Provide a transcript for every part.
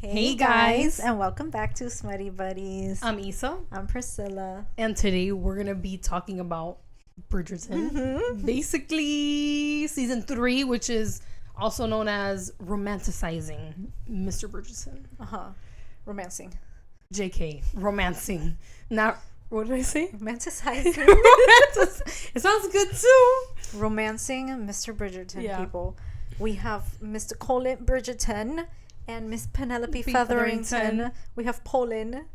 Hey guys, and welcome back to Smutty Buddies. I'm Issa. I'm Priscilla. And today we're going to be talking about Bridgerton. Basically, season 3, which is also known as romanticizing Mr. Bridgerton. Romancing. JK. Romancing. Not, what did I say? Romanticizing. It sounds good too. Romancing Mr. Bridgerton, people. We have Mr. Colin Bridgerton and Miss Penelope Featherington. We have Colin.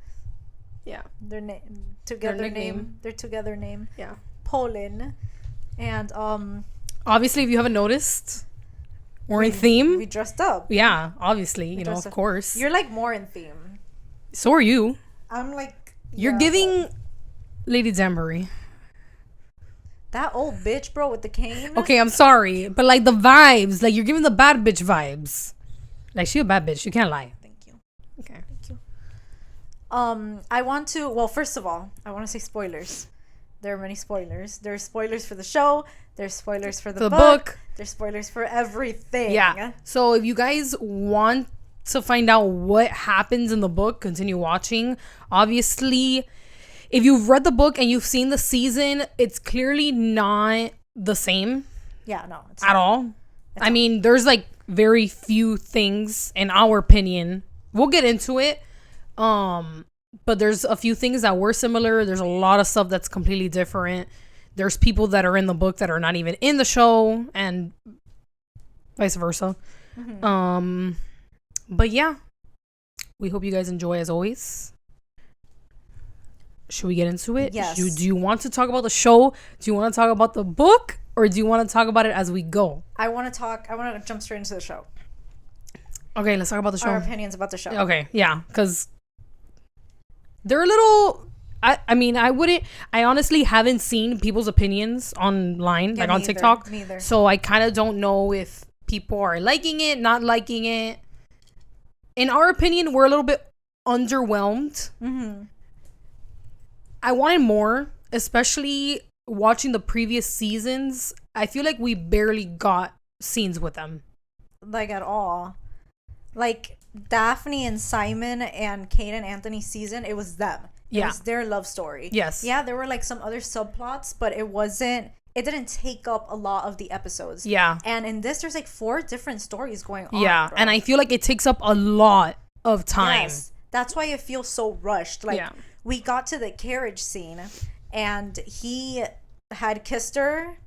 Yeah. Their name. Together name. Their together name. Yeah. Colin. And obviously, if you haven't noticed, we're in theme. We dressed up. Yeah, obviously, you know, of course. You're like more in theme. So are you. I'm like, you're giving Lady Danbury. That old bitch, bro, with the cane. Okay, I'm sorry, but like the vibes, like you're giving the bad bitch vibes. Like, she a bad bitch. You can't lie. Thank you. Okay. Thank you. I want to, well, first of all, I want to say spoilers. There are many spoilers. There's spoilers for the show. There's spoilers for the book. There's spoilers for everything. Yeah. So if you guys want to find out what happens in the book, continue watching. Obviously, if you've read the book and you've seen the season, it's clearly not the same. Yeah, no. It's at all. I mean, there's like very few things, in our opinion. We'll get into it. But there's a few things that were similar. There's a lot of stuff that's completely different. There's people that are in the book that are not even in the show, and vice versa. But yeah, we hope you guys enjoy as always. Should we get into it? Yes. Do you want to talk about the show? Do you want to talk about the book? Or do you want to talk about it as we go? I want to jump straight into the show. Okay, let's talk about the show. Our opinions about the show. Okay, yeah, because they're a little... I honestly haven't seen people's opinions online, like on TikTok. Neither. So I kind of don't know if people are liking it, not liking it. In our opinion, we're a little bit underwhelmed. I wanted more, especially watching the previous seasons. I feel like we barely got scenes with them. Like, at all. Like, Daphne and Simon and Kate and Anthony's season, it was them. It was their love story. Yes. Yeah, there were like some other subplots, but it didn't take up a lot of the episodes. Yeah. And in this, there's like 4 different stories going on. Yeah, bro. and I feel like it takes up a lot of time. Yes. That's why it feels so rushed. Like, we got to the carriage scene, and he had kissed her.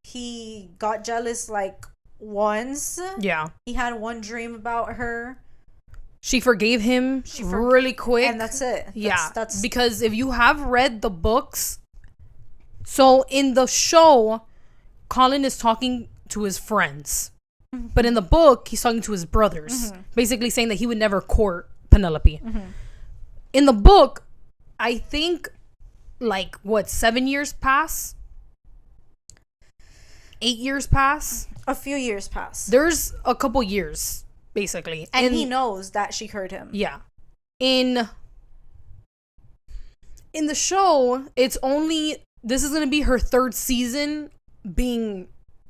He got jealous like once. Yeah. He had one dream about her. She forgave him really quick. And that's it. That's because if you have read the books, so in the show, Colin is talking to his friends. But in the book, he's talking to his brothers. Basically saying that he would never court Penelope. In the book, I think, 7 years pass? 8 years pass? A few years pass. There's a couple years, basically. And he knows that she heard him. Yeah. In the show, it's only... This is going to be her 3rd season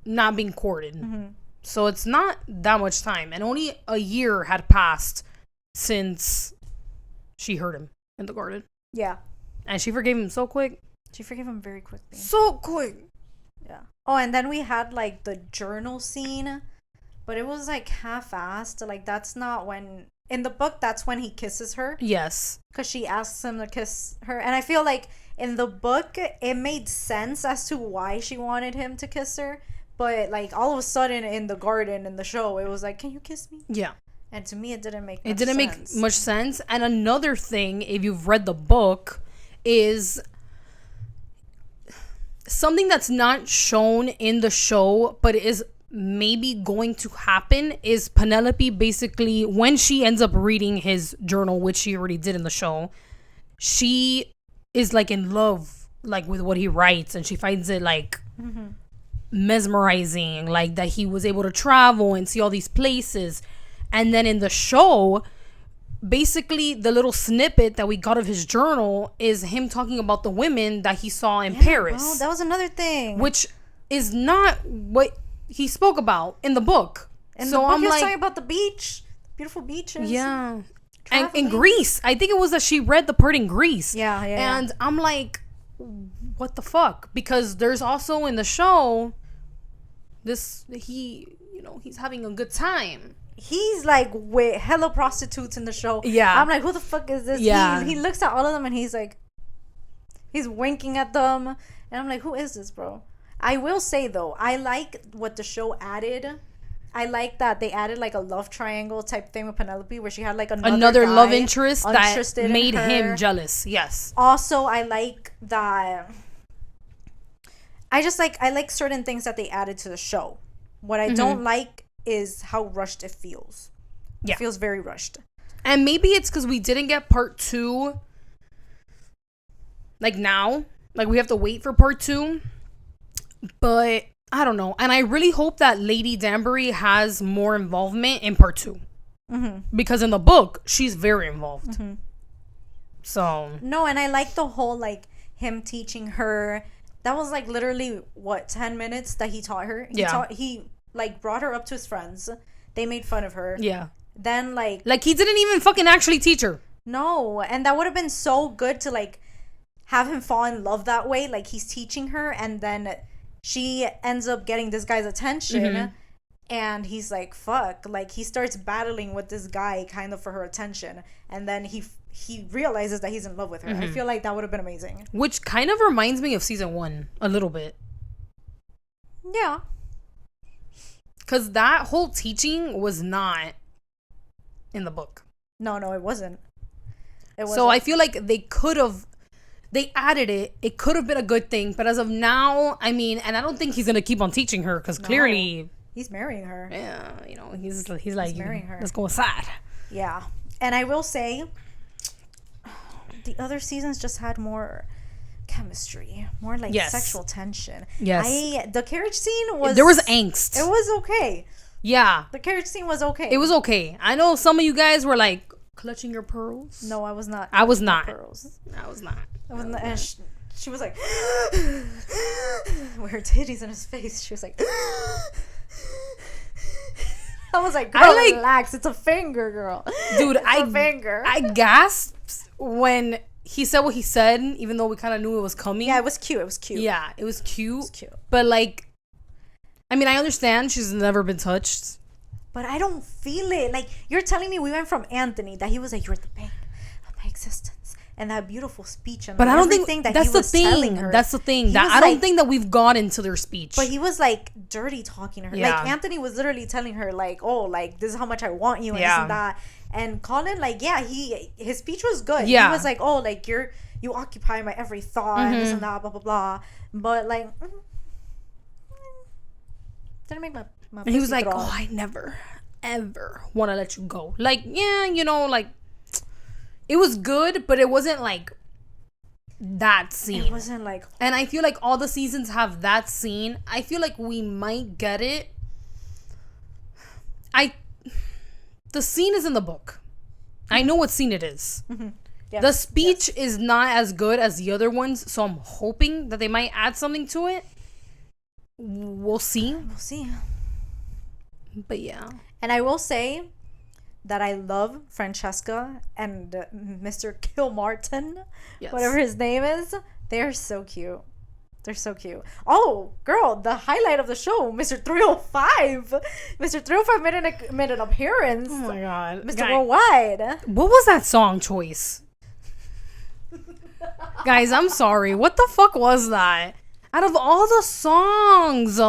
not being courted. So it's not that much time. And only a year had passed since she heard him in the garden. Yeah. And she forgave him so quick. She forgave him very quickly. So quick. Yeah. Oh, and then we had like the journal scene, but it was like half-assed. Like, that's not when... In the book, that's when he kisses her. Yes. Because she asks him to kiss her. And I feel like in the book, it made sense as to why she wanted him to kiss her. But like, all of a sudden in the garden, in the show, it was like, can you kiss me? Yeah. And to me, it didn't make much sense. And another thing, if you've read the book, is something that's not shown in the show, but is maybe going to happen, is Penelope basically, when she ends up reading his journal, which she already did in the show, she is like in love like with what he writes, and she finds it like mesmerizing, like that he was able to travel and see all these places. And then in the show, basically the little snippet that we got of his journal is him talking about the women that he saw in Paris. Oh, that was another thing, which is not what he spoke about in the book. In the book, he was talking about the beach. beautiful beaches. Yeah. Traveling. And in Greece. I think it was that she read the part in Greece. Yeah. And I'm like, what the fuck? Because there's also in the show, he's having a good time. He's like with hella prostitutes in the show. Yeah. I'm like, who the fuck is this? Yeah. He looks at all of them and he's like, he's winking at them. And I'm like, who is this, bro? I will say, though, I like what the show added. I like that they added like a love triangle type thing with Penelope where she had like another love interest that made him jealous. Yes. Also, I like that. I like certain things that they added to the show. What I don't like is how rushed it feels. Yeah. It feels very rushed. And maybe it's because we didn't get part 2. Like now. Like we have to wait for part 2. But I don't know. And I really hope that Lady Danbury has more involvement in part 2. Because in the book, she's very involved. So. No, and I like the whole like him teaching her. That was like literally 10 minutes that he taught her. He like brought her up to his friends. They made fun of her. Yeah. Then like he didn't even fucking actually teach her. No, and that would have been so good to like have him fall in love that way. Like he's teaching her, and then she ends up getting this guy's attention, and he's like, "Fuck!" Like he starts battling with this guy kind of for her attention, and then he realizes that he's in love with her. I feel like that would have been amazing. Which kind of reminds me of season 1 a little bit. Yeah. Because that whole teaching was not in the book. No, it wasn't. So I feel like they added it. It could have been a good thing. But as of now, I mean, and I don't think he's going to keep on teaching her because clearly. He's marrying her. Yeah, he's like, marrying her. Let's go inside. Yeah. And I will say, the other seasons just had more chemistry, more like sexual tension. Yes. The carriage scene was... There was angst. It was okay. Yeah. The carriage scene was okay. It was okay. I know some of you guys were like clutching your pearls. No, I was not. I was not. Pearls. I was not. And she was like... with her titties in his face. She was like... I was like, girl, relax. It's a finger, girl. Dude, it's a finger. I gasped when he said what he said, even though we kind of knew it was coming. Yeah, it was cute. Yeah, it was cute. But like, I mean, I understand she's never been touched. But I don't feel it. Like, you're telling me we went from Anthony, that he was like, you're the bane of my existence. And that beautiful speech. And but I don't think that's the thing. That's the thing. I don't think that we've got into their speech. But he was like dirty talking to her. Yeah. Like Anthony was literally telling her like, oh, like this is how much I want you and this and that. And Colin, like, his speech was good. Yeah. He was like, oh, like you occupy my every thought and this and that, blah blah blah. But like, didn't make my. And he was like, oh, I never ever want to let you go. Like, yeah, like. It was good, but it wasn't like that scene. It wasn't like... And I feel like all the seasons have that scene. I feel like we might get it. The scene is in the book. I know what scene it is. Yes, the speech is not as good as the other ones, so I'm hoping that they might add something to it. We'll see. But yeah. And I will say... that I love Francesca and Mr. Kilmartin, whatever his name is. They're so cute. Oh, girl, the highlight of the show, Mr. 305. Mr. 305 made an appearance. Oh my God. Mr. Worldwide. What was that song choice? Guys, I'm sorry. What the fuck was that? Out of all the songs,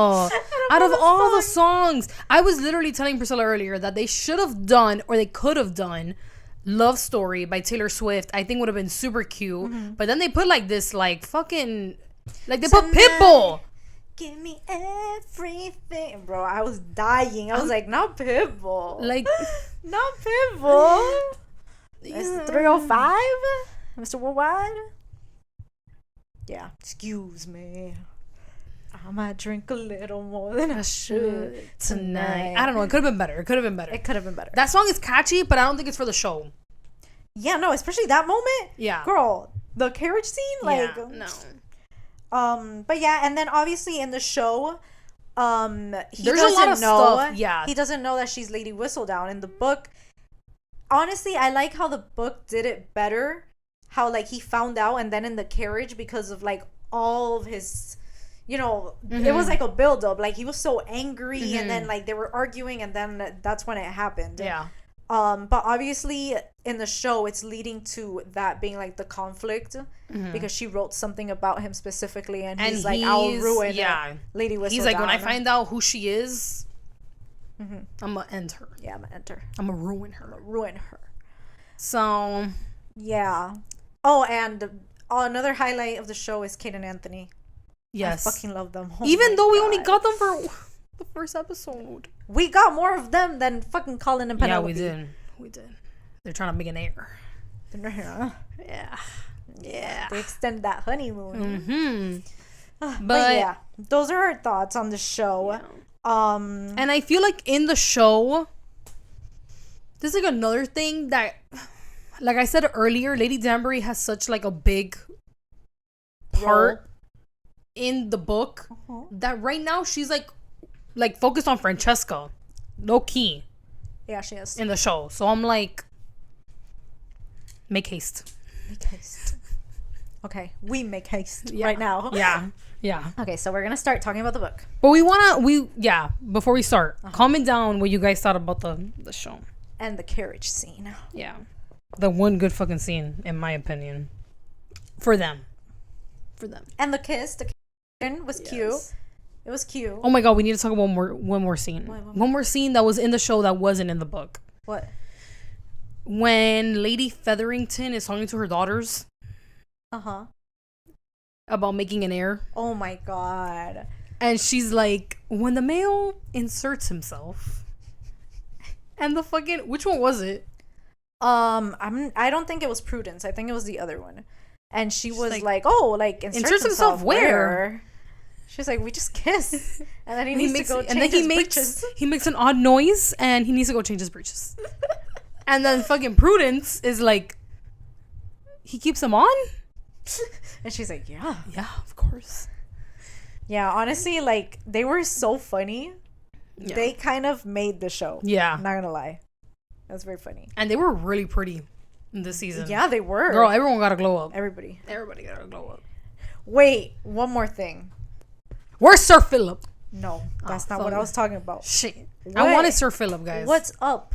I was literally telling Priscilla earlier that they should have done, or they could have done, Love Story by Taylor Swift. I think would have been super cute. But then they put like this, like fucking, like they put Pitbull. Give me everything, bro. I was dying. I was like, not Pitbull. Like, not Pitbull. Mr. 305, Mr. Worldwide. Yeah, excuse me. I might drink a little more than I should tonight. I don't know. It could have been better. That song is catchy, but I don't think it's for the show. Yeah, no, especially that moment. Yeah. Girl, the carriage scene, like... Yeah, no. But yeah, and then obviously in the show, there's a lot of stuff. Yeah. He doesn't know that she's Lady Whistledown. In the book, honestly, I like how the book did it better. How like he found out, and then in the carriage, because of like all of his, it was like a build up. Like he was so angry, and then like they were arguing, and then that's when it happened. Yeah. But obviously in the show it's leading to that being like the conflict, because she wrote something about him specifically, and he's like, I'll ruin Lady Whistledown. He's like, when I find out who she is, I'm gonna end her. Yeah, I'm gonna end her. I'm gonna ruin her. So yeah. Oh, and another highlight of the show is Kate and Anthony. Yes, I fucking love them. Even though we only got them for the first episode, we got more of them than fucking Colin and Penelope. Yeah, we did. They're trying to make an heir. Yeah. They extend that honeymoon. But yeah, those are our thoughts on the show. Yeah. And I feel like in the show, there's like another thing that, like I said earlier, Lady Danbury has such like a big part in the book that right now she's like focused on Francesca, low key. Yeah, she is in the show. So I'm like, make haste. Okay, we make haste right now. Yeah. Okay, so we're gonna start talking about the book. But before we start, comment down what you guys thought about the show and the carriage scene. Yeah, the one good fucking scene in my opinion, for them. And the kiss was cute. It was cute. Oh my god, we need to talk about one more scene. One more scene that was in the show that wasn't in the book. What? When Lady Featherington is talking to her daughters. About making an heir. Oh my god. And she's like, when the male inserts himself. And the fucking, which one was it? I don't think it was Prudence. I think it was the other one. And she's was like, oh, like inserts himself where? She's like, we just kiss. And then he needs to go change his breeches. He makes an odd noise and he needs to go change his breeches. And then fucking Prudence is like, he keeps them on? And she's like, yeah, of course. Yeah, honestly, like they were so funny. Yeah. They kind of made the show. Yeah, I'm not gonna lie, that's very funny. And they were really pretty in this season. Yeah, they were. Girl, everyone got to glow up. Everybody got to glow up. Wait, one more thing. Where's Sir Philip? No, that's not what I was talking about. Shit, I wanted Sir Philip, guys. What's up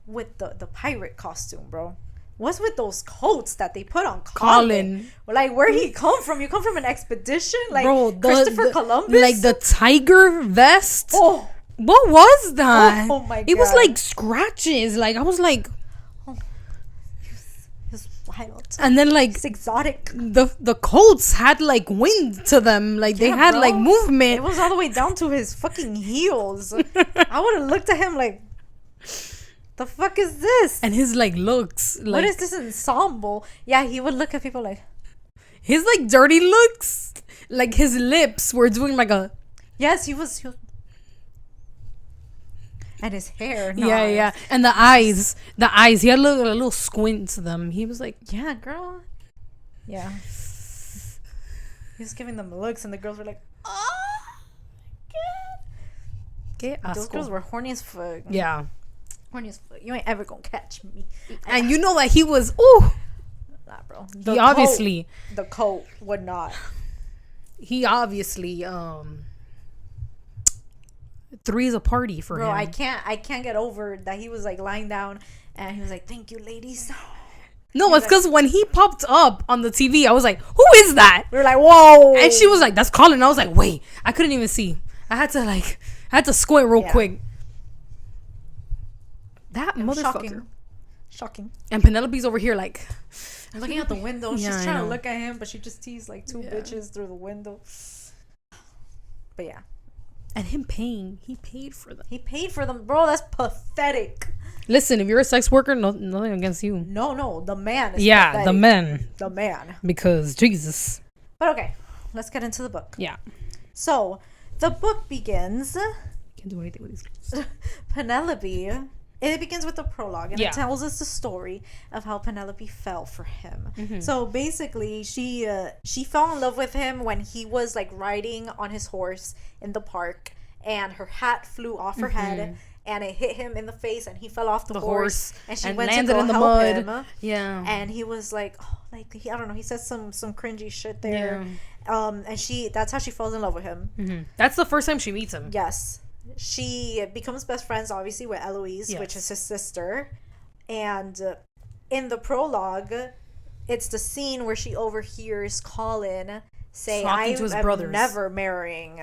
with the pirate costume, bro? What's with those coats that they put on Colin? Like, where'd he come from? You come from an expedition? Like, bro, Christopher Columbus? Like, the tiger vest? Oh. What was that? Oh, my God. It was, like, scratches. Like, I was like... Oh. It was wild. And then, like... It's exotic. The coats had, like, wind to them. Like, they had, like, movement. It was all the way down to his fucking heels. I would have looked at him like... The fuck is this? And his like looks like, what is this ensemble? Yeah, he would look at people like his like dirty looks, like his lips were doing like a he was and his hair yeah and the eyes he had a little squint to them. He was like, yeah, girl, yeah, he was giving them looks and the girls were like, oh God. Those girls were horny as fuck. Yeah, you ain't ever gonna catch me. And you know that he was nah, bro. The coat would not. He obviously three's a party for him. Bro, I can't get over that he was like lying down and he was like, thank you, ladies. No, it's because when he popped up on the TV, I was like, who is that? We were like, whoa. And she was like, that's Colin. I was like, wait, I couldn't even see. I had to squint real quick. That motherfucker. Shocking. And Penelope's over here like looking out the window. She's trying to look at him, but she just sees like two bitches through the window. But yeah. And him paying. He paid for them. Bro, that's pathetic. Listen, if you're a sex worker, nothing against you. No, the man is pathetic. The man. Because Jesus. But okay, let's get into the book. Yeah. So, the book begins. Can't do anything with these girls. Penelope. It begins with the prologue, and it tells us the story of how Penelope fell for him. Mm-hmm. So basically, she fell in love with him when he was like riding on his horse in the park, and her hat flew off her head, and it hit him in the face, and he fell off the horse, and she and went landed to go in the help mud. him. Yeah. And he was like, oh, like I don't know, he said some cringy shit there. And that's how she falls in love with him. Mm-hmm. That's the first time she meets him. Yes. She becomes best friends, obviously, with Eloise, which is his sister. And in the prologue, it's the scene where she overhears Colin say, I am never marrying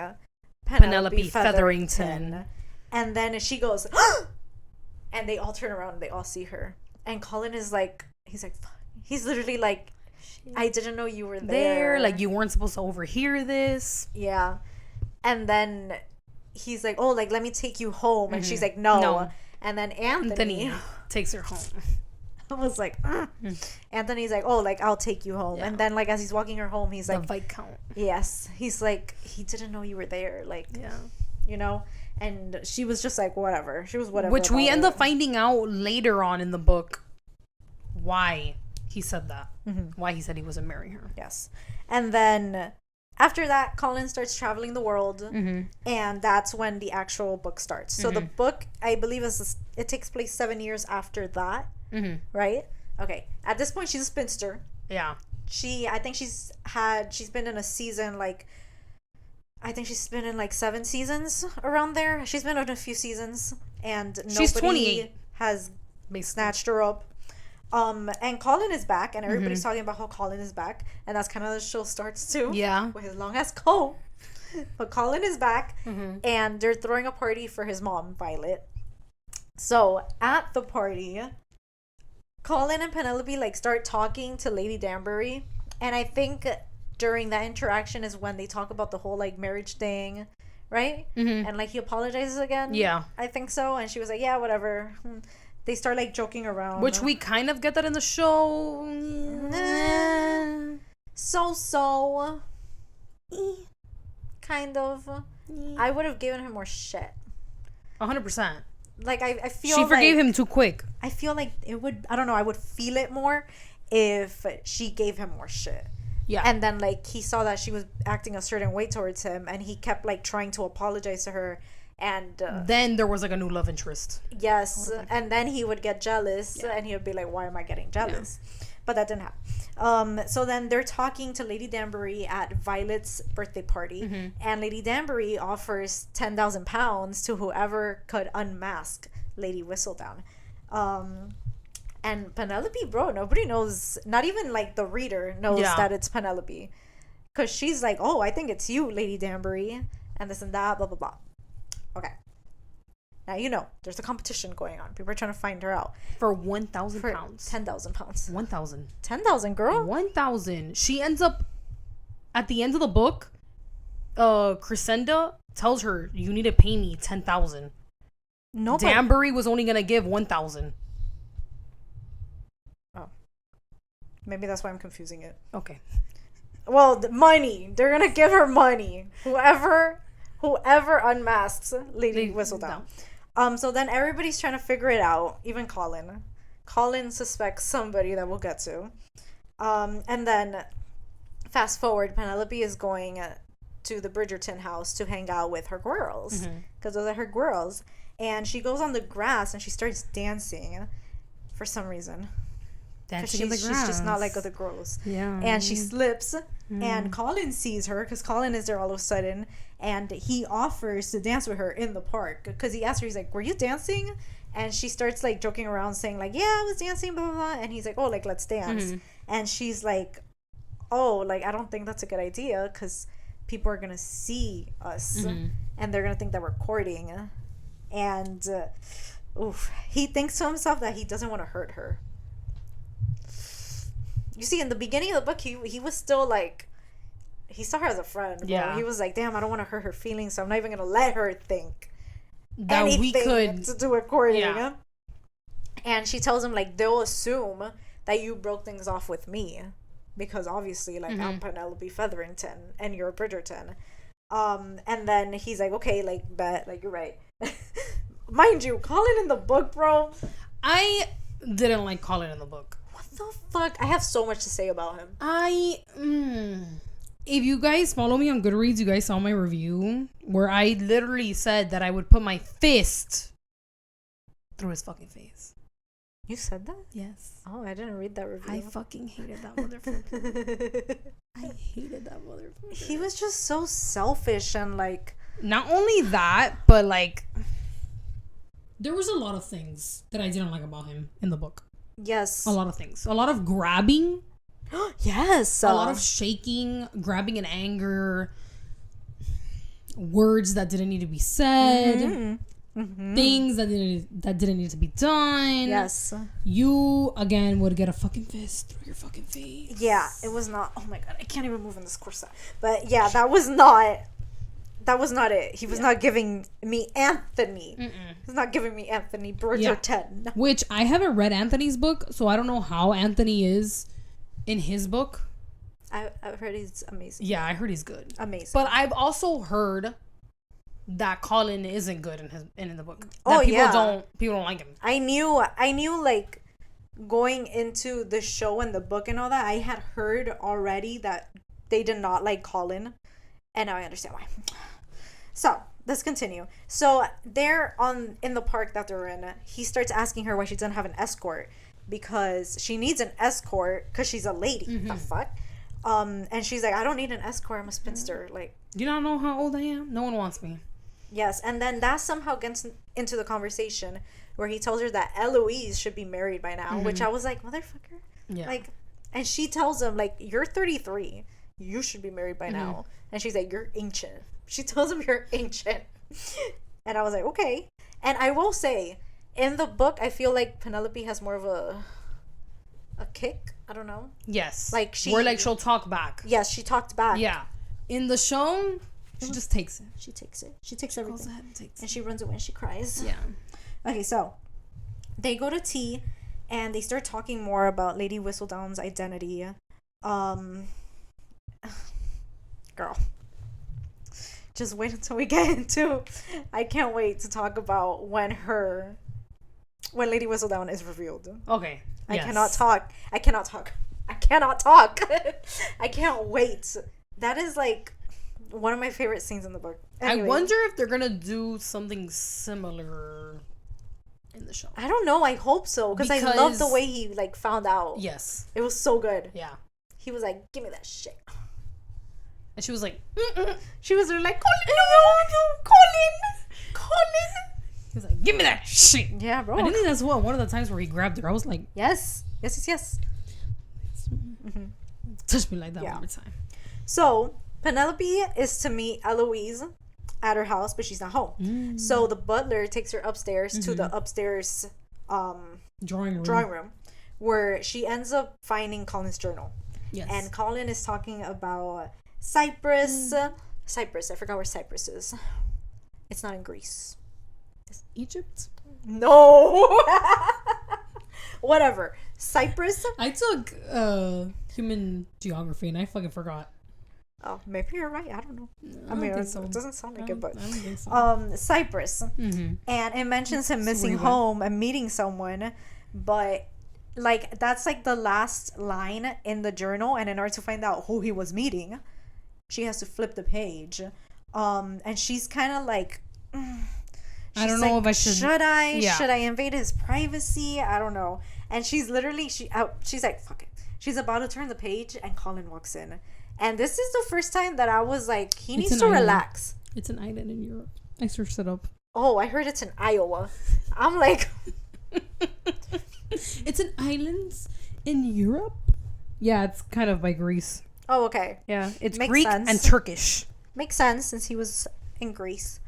Penelope Featherington. And then she goes, and they all turn around and they all see her. And Colin is like, he's like, fuck. He's literally like, I didn't know you were there. Like, you weren't supposed to overhear this. Yeah. And then he's like, oh, like, let me take you home. And she's like, no. And then Anthony takes her home. I was like, Anthony's like, oh, like, I'll take you home. And then, like, as he's walking her home, he's like, the Viscount. Yes. He's like, he didn't know you were there. Like, you know? And she was just like, whatever. She was whatever. Which we end up finding out later on in the book why he said that. Why he said he wasn't marrying her. Yes. And then after that, Colin starts traveling the world. And that's when the actual book starts. So the book, I believe, it takes place 7 years after that. Right? Okay. At this point, she's a spinster. Yeah. I think she's been in a season, like, I think she's been in like 7 seasons around there. She's been in a few seasons, and she's nobody 28 has snatched her up. And Colin is back, and everybody's talking about how Colin is back, and that's kind of the show starts too. Yeah, with his long ass coat. But Colin is back, and they're throwing a party for his mom, Violet. So at the party, Colin and Penelope like start talking to Lady Danbury, and I think during that interaction is when they talk about the whole like marriage thing, right? And like he apologizes again. Yeah, I think so. And she was like, yeah, whatever. They start like joking around, which we kind of get that in the show. So kind of. I would have given him more shit. 100%. Like I feel she forgave him too quick. I feel like it would. I don't know. I would feel it more if she gave him more shit. Yeah. And then like he saw that she was acting a certain way towards him, and he kept like trying to apologize to her, and then there was like a new love interest. Yes, and then he would get jealous, and he would be like, "Why am I getting jealous?" Yeah. But that didn't happen. So then they're talking to Lady Danbury at Violet's birthday party, and Lady Danbury offers £10,000 to whoever could unmask Lady Whistledown. And Penelope, bro, nobody knows, not even like the reader knows that it's Penelope, because she's like, oh, I think it's you, Lady Danbury, and this and that, blah blah blah. Okay. Now, you know, there's a competition going on. People are trying to find her out. For £1,000. £10,000. 1,000. 10,000, girl? 1,000. She ends up, at the end of the book, Crescenda tells her, you need to pay me 10,000. No, Danbury was only going to give 1,000. Oh. Maybe that's why I'm confusing it. Okay. Well, the money. They're going to give her money. Whoever unmasks Lady Whistledown. No. So then everybody's trying to figure it out. Even Colin. Colin suspects somebody that we'll get to. And then fast forward, Penelope is going to the Bridgerton house to hang out with her girls. Because those are her girls. And she goes on the grass and she starts dancing for some reason. Dancing in the grass. She's just not like other girls. Yeah. And she slips. And Colin sees her because Colin is there all of a sudden. And he offers to dance with her in the park. Because he asked her, he's like, were you dancing? And she starts like joking around saying like, yeah, I was dancing, blah, blah, blah. And he's like, oh, like, let's dance. And she's like, oh, like, I don't think that's a good idea because people are going to see us. And they're going to think that we're courting. And he thinks to himself that he doesn't want to hurt her. You see, in the beginning of the book, he was still like, he saw her as a friend. Yeah. He was like, damn, I don't want to hurt her feelings, so I'm not even going to let her think that we could to do a courting. Yeah. And she tells him, like, they'll assume that you broke things off with me. Because obviously, like, I'm Penelope Featherington and you're Bridgerton. And then he's like, okay, like, bet, like, you're right. Mind you, Colin in the book, bro. I didn't like Colin in the book. What the fuck? I have so much to say about him. If you guys follow me on Goodreads, you guys saw my review where I literally said that I would put my fist through his fucking face. You said that? Yes. Oh, I didn't read that review. I fucking hated that motherfucker. I hated that motherfucker. He was just so selfish and like... Not only that, but like... There was a lot of things that I didn't like about him in the book. Yes. A lot of things. A lot of grabbing. Yes. A lot of shaking, grabbing in anger. Words that didn't need to be said. Mm-hmm. Mm-hmm. Things that didn't need to be done. Yes. You again would get a fucking fist through your fucking face. Yeah, it was not. Oh my god, I can't even move in this corset. But yeah, that was not it. He was not giving me Anthony. Mm-mm. He's not giving me Anthony Bridgerton. Yeah. Which I haven't read Anthony's book, so I don't know how Anthony is in his book. I've heard he's amazing. Yeah, I heard he's good. Amazing. But I've also heard that Colin isn't good in the book. That oh people yeah, people don't like him. I knew like going into the show and the book and all that. I had heard already that they did not like Colin, and now I understand why. So let's continue. So they're in the park that they're in. He starts asking her why she doesn't have an escort because she needs an escort because she's a lady. Mm-hmm. The fuck. And she's like, I don't need an escort. I'm a spinster. Like, do you not know how old I am? No one wants me. Yes, and then that somehow gets into the conversation where he tells her that Eloise should be married by now, mm-hmm. which I was like, motherfucker. Yeah. Like, and she tells him, like, you're 33. You should be married by mm-hmm. now. And she's like, you're ancient. She tells him you're ancient. And I was like, okay. And I will say, in the book, I feel like Penelope has more of a kick. I don't know. Yes. Like she'll talk back. Yes, she talked back. Yeah. In the show, she just takes it. She takes it. She takes everything. Goes ahead and takes and she runs away and she cries. Yeah. Okay, so they go to tea and they start talking more about Lady Whistledown's identity. Girl. Just wait until we get into... I can't wait to talk about when Lady Whistledown is revealed. Okay. Yes. I cannot talk. I can't wait. That is like one of my favorite scenes in the book. Anyway, I wonder if they're gonna do something similar in the show. I don't know. I hope so because I love the way he like found out. Yes, it was so good. Yeah, he was like, "Give me that shit," and she was like, "She was like, Colin, no, Colin." He was like, "Give me that shit." Yeah, bro. I think that's one of the times where he grabbed her. I was like, yes. Mm-hmm. Touch me like that one more time. So Penelope is to meet Eloise at her house, but she's not home. Mm. So the butler takes her upstairs mm-hmm. to the upstairs drawing room, where she ends up finding Colin's journal. Yes. And Colin is talking about Cyprus. Cyprus. I forgot where Cyprus is. It's not in Greece. It's Egypt? No. Whatever. Cyprus. I took human geography and I fucking forgot. Oh, maybe you're right. I don't know. I mean, it doesn't sound like it, but I don't think so. Cyprus, mm-hmm. and it mentions him missing home and meeting someone, but like that's like the last line in the journal, and in order to find out who he was meeting, she has to flip the page, and she's kind of like. I don't know if I should. Should I? Yeah. Should I invade his privacy? I don't know. And she's literally she's like, fuck it. She's about to turn the page, and Colin walks in. And this is the first time that I was like, he needs to relax. It's an island in Europe. I searched it up. Oh, I heard it's in Iowa. I'm like, it's an island in Europe. Yeah, it's kind of by Greece. Oh, okay. Yeah, it's Greek sense. And Turkish. Makes sense since he was in Greece.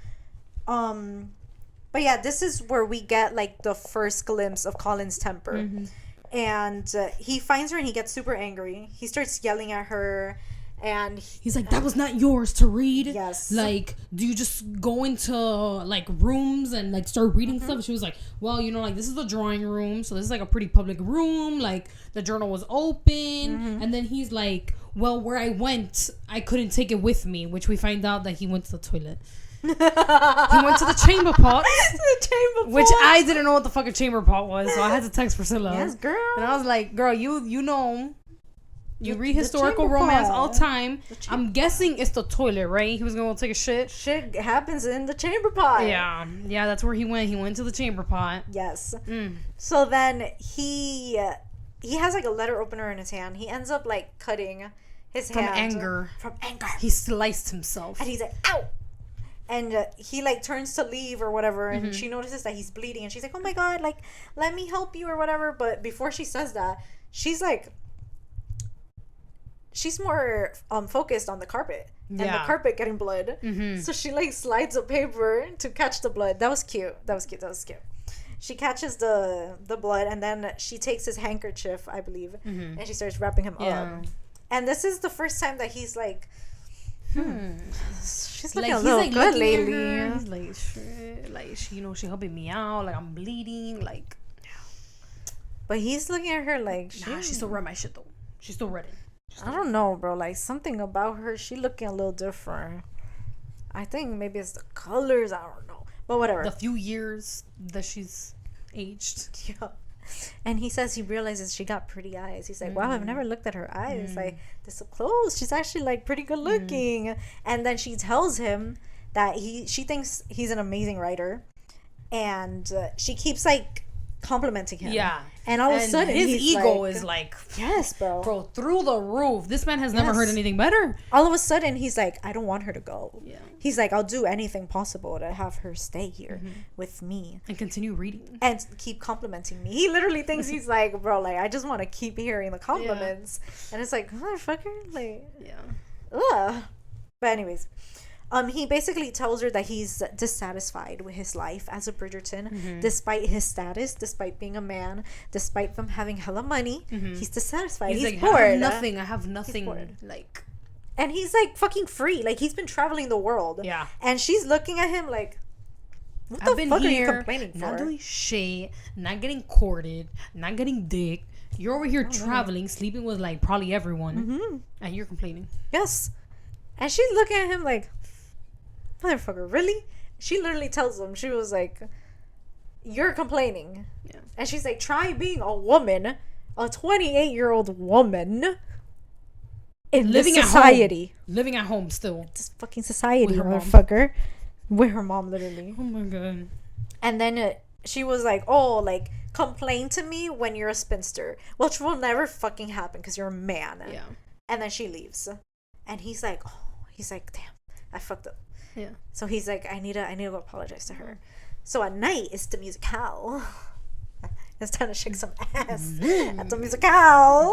But yeah, this is where we get like the first glimpse of Colin's temper. Mm-hmm. And he finds her and he gets super angry. He starts yelling at her and he's like, that was not yours to read. Yes. Like, do you just go into like rooms and like start reading mm-hmm. stuff? She was like, well, you know, like this is the drawing room. So this is like a pretty public room. Like the journal was open. Mm-hmm. And then he's like, well, where I went, I couldn't take it with me, which we find out that he went to the toilet. He went to the chamber pot, which I didn't know what the fucking chamber pot was, so I had to text Priscilla. Yes, girl. And I was like, "Girl, you know You read historical romance all the time. I'm guessing it's the toilet, right? He was gonna go take a shit. Shit happens in the chamber pot. Yeah, that's where he went. He went to the chamber pot. Yes. So then he has like a letter opener in his hand. He ends up like cutting his hand from anger. He sliced himself, and he's like, "Ow!" And he like turns to leave or whatever, and she notices that he's bleeding, and she's like, "Oh my god, like let me help you or whatever." But before she says that, she's more focused on the carpet and the carpet getting blood. So she like slides a paper to catch the blood. That was cute. She catches the blood, and then she takes his handkerchief, I believe, and she starts wrapping him up. And this is the first time that he's like, she's looking a little good lately. He's like, shit. Like, she helping me out. Like, I'm bleeding. Like, but he's looking at her like, she still read my shit though. She's still read it. I don't know, bro. Like, something about her, she looking a little different. I think maybe it's the colors. I don't know, but whatever. The few years that she's aged. Yeah. And he says he realizes she got pretty eyes. He's like, wow, I've never looked at her eyes. Like, they're so close. She's actually, like, pretty good looking. And then she tells him that she thinks he's an amazing writer. And she keeps, like, complimenting him. Yeah. And all of a sudden, his ego is like, yes, bro. Bro, through the roof. This man has never heard anything better. All of a sudden, he's like, I don't want her to go. Yeah. He's like, I'll do anything possible to have her stay here with me. And continue reading. And keep complimenting me. He literally thinks he's like, bro, like, I just want to keep hearing the compliments. Yeah. And it's like, motherfucker, like, ugh. But anyways, he basically tells her that he's dissatisfied with his life as a Bridgerton, despite his status, despite being a man, despite them having hella money. He's dissatisfied. He's like, bored. I have nothing. Like, and he's like fucking free. Like, he's been traveling the world. Yeah. And she's looking at him like, what the fuck are you complaining for? Not doing shit, not getting courted, not getting dick. You're over here traveling, sleeping with like probably everyone, and you're complaining. Yes. And she's looking at him like, motherfucker, really? She literally tells him, she was like, you're complaining. Yeah. And she's like, try being a woman, a 28-year-old woman in living this society. Living at home still. This fucking society, with motherfucker. With her mom, literally. Oh my god. And then she was like, oh, like, complain to me when you're a spinster, which will never fucking happen because you're a man. Yeah. And then she leaves. And he's like, damn, I fucked up. Yeah. So he's like, I need to go apologize to her. So at night, it's the musicale. It's time to shake some ass at the musicale.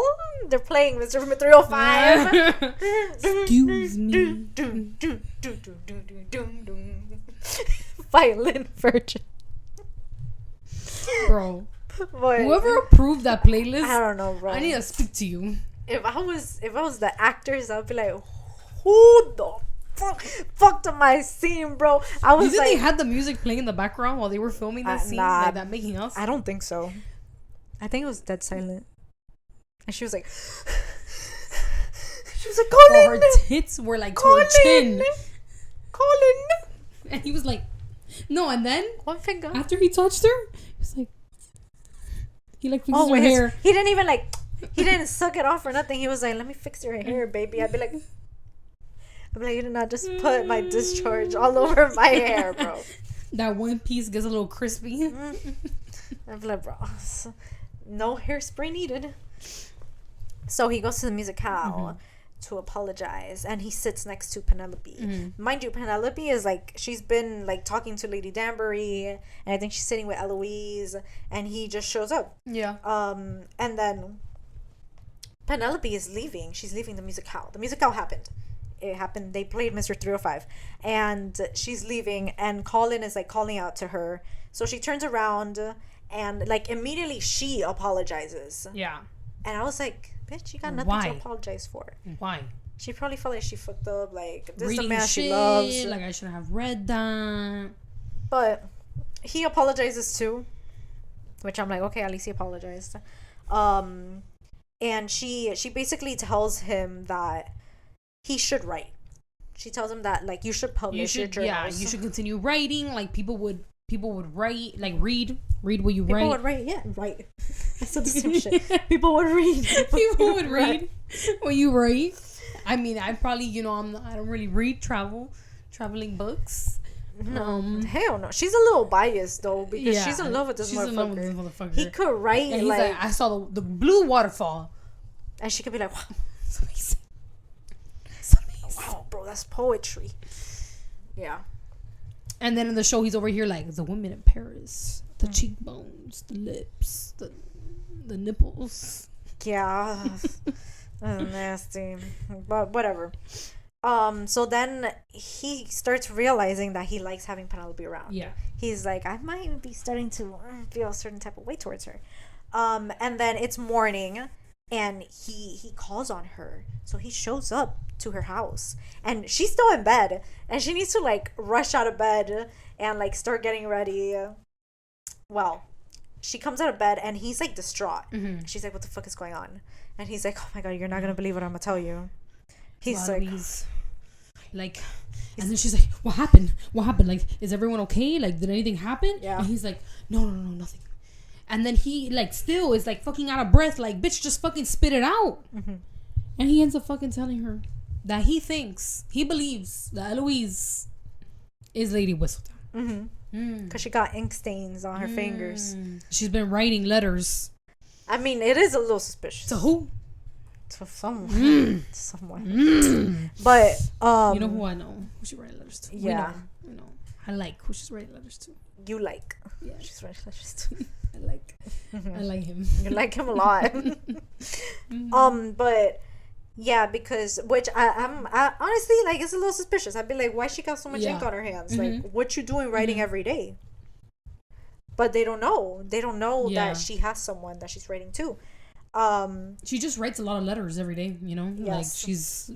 They're playing Mr. 305. Excuse me. Violin Virgin. Bro. Boy, whoever approved that playlist, I don't know, bro. I need to speak to you. If I was the actors, I'd be like, who the fucked up my scene, bro? I was You think like, they had the music playing in the background while they were filming this scene? Nah, like that making us? I don't think so. I think it was dead silent. And she was like, Colin! Her tits were like to her chin. Colin! And he was like, no, and then One finger. after he touched her, he was like, he like fixes her with hair. he didn't even like, he didn't suck it off or nothing. He was like, let me fix your hair, baby. I'd be like, you did not just put my discharge all over my hair, bro. That one piece gets a little crispy. I'd be like, bro, no hairspray needed. So he goes to the musicale to apologize, and he sits next to Penelope. Mind you, Penelope is like, she's been like talking to Lady Danbury, and I think she's sitting with Eloise, and he just shows up. Yeah. And then Penelope is leaving. She's leaving the musicale. The musicale happened. It happened. They played Mr. 305, and she's leaving, and Colin is like calling out to her. So she turns around, and like immediately she apologizes. Yeah. And I was like, bitch, you got nothing to apologize for. Why? She probably felt like she fucked up. Like, this Reading is the man shit, she loves. like, I shouldn't have read that. But he apologizes too, which I'm like, okay, at least he apologized. And she basically tells him that he should write. She tells him that, like, you should publish your journals. Yeah, you should continue writing. Like, people would write, like, read what you write. People would write, yeah, write. I said the same shit. People would read. People would read. When you write, I mean, I probably, you know, I don't really read traveling books. Hell no. She's a little biased though because she's in love with this motherfucker. He could write and like I saw the blue waterfall, and she could be like, wow, it's amazing. Wow, bro, that's poetry. Yeah. And then in the show, he's over here like the women in Paris, the cheekbones, the lips, the nipples. Yeah. That's nasty. But whatever. So then he starts realizing that he likes having Penelope around. Yeah. He's like, I might be starting to feel a certain type of way towards her. And then it's morning and he calls on her. So he shows up to her house and she's still in bed and she needs to like rush out of bed and like start getting ready. Well, she comes out of bed and he's like distraught. Mm-hmm. She's like, what the fuck is going on? And he's like, oh my God, you're not gonna believe what I'm gonna tell you. He's like, and then she's like, what happened? Like, is everyone okay? Like, did anything happen? Yeah. And he's like, no, nothing. And then he like still is like fucking out of breath, like, bitch, just fucking spit it out. Mm-hmm. And he ends up fucking telling her that he believes that Eloise is Lady Whistledown. Mm-hmm. Because she got ink stains on her fingers. She's been writing letters. I mean, it is a little suspicious. To who? To someone. Someone. But, you know who I know? Who she writing letters to? Yeah. We know. I like who she's writing letters to. You like. Yeah. She's writing letters to. I like him. You like him a lot. But... Yeah, because I'm honestly like it's a little suspicious. I'd be like, why she got so much ink on her hands? Mm-hmm. Like, what you doing writing every day? But they don't know. They don't know that she has someone that she's writing to. She just writes a lot of letters every day. You know, yes. Like she's.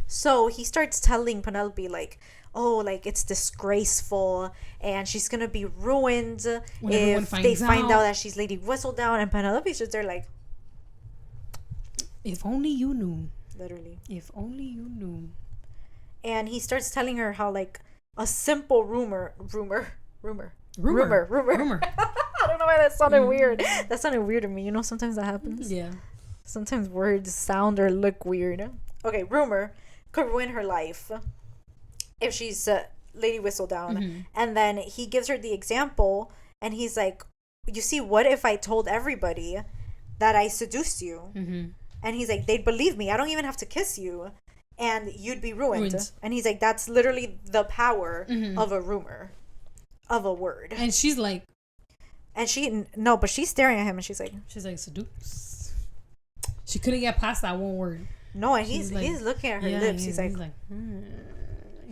So he starts telling Penelope like, oh, like it's disgraceful, and she's gonna be ruined if they find out that she's Lady Whistledown. And Penelope's just there like. If only you knew. Literally. If only you knew. And he starts telling her how like a simple rumor. I don't know why that sounded weird. That sounded weird to me. You know, sometimes that happens. Yeah. Sometimes words sound or look weird. Okay, rumor could ruin her life if she's Lady Whistledown. Mm-hmm. And then he gives her the example and he's like, you see, what if I told everybody that I seduced you? Mm-hmm. And he's like, they'd believe me. I don't even have to kiss you. And you'd be ruined. And he's like, that's literally the power of a rumor. Of a word. And she's like... And but she's staring at him and she's like... seduce. She couldn't get past that one word. No, and he's looking at her lips. He's like...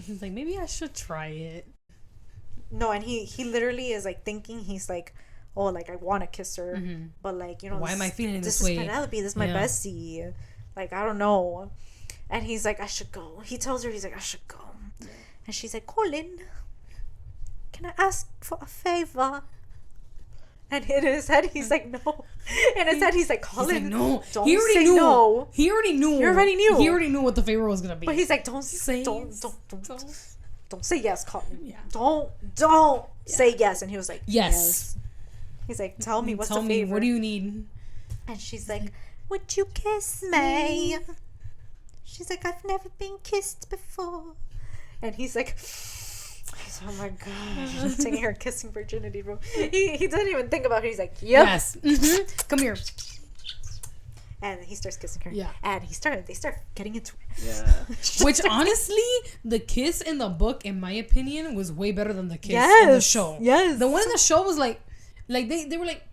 He's like, maybe I should try it. No, and he literally is like thinking, he's like... Oh, like I want to kiss her, but like, you know, why am I feeling this way? This is Penelope. This is my bestie. Like, I don't know. And he's like, I should go. He tells her, he's like, I should go. Yeah. And she's like, Colin, can I ask for a favor? And in his head, he's like, no. In his head, he's like, Colin, he's like, no. Don't say no. He already knew. He already knew. He already knew what the favor was gonna be. But he's like, don't say yes, Colin. Yeah. Don't say yes. And he was like, yes. He's like, tell me what's the favor. What do you need? And she's like, would you kiss me? She's like, I've never been kissed before. And he's like, oh my God. Taking her kissing virginity, bro. He doesn't even think about it. He's like, yep. Yes. Mm-hmm. Come here. And he starts kissing her. Yeah. And they start getting into it. Yeah. Which honestly, the kiss in the book, in my opinion, was way better than the kiss in the show. Yes. The one in the show was like they were like,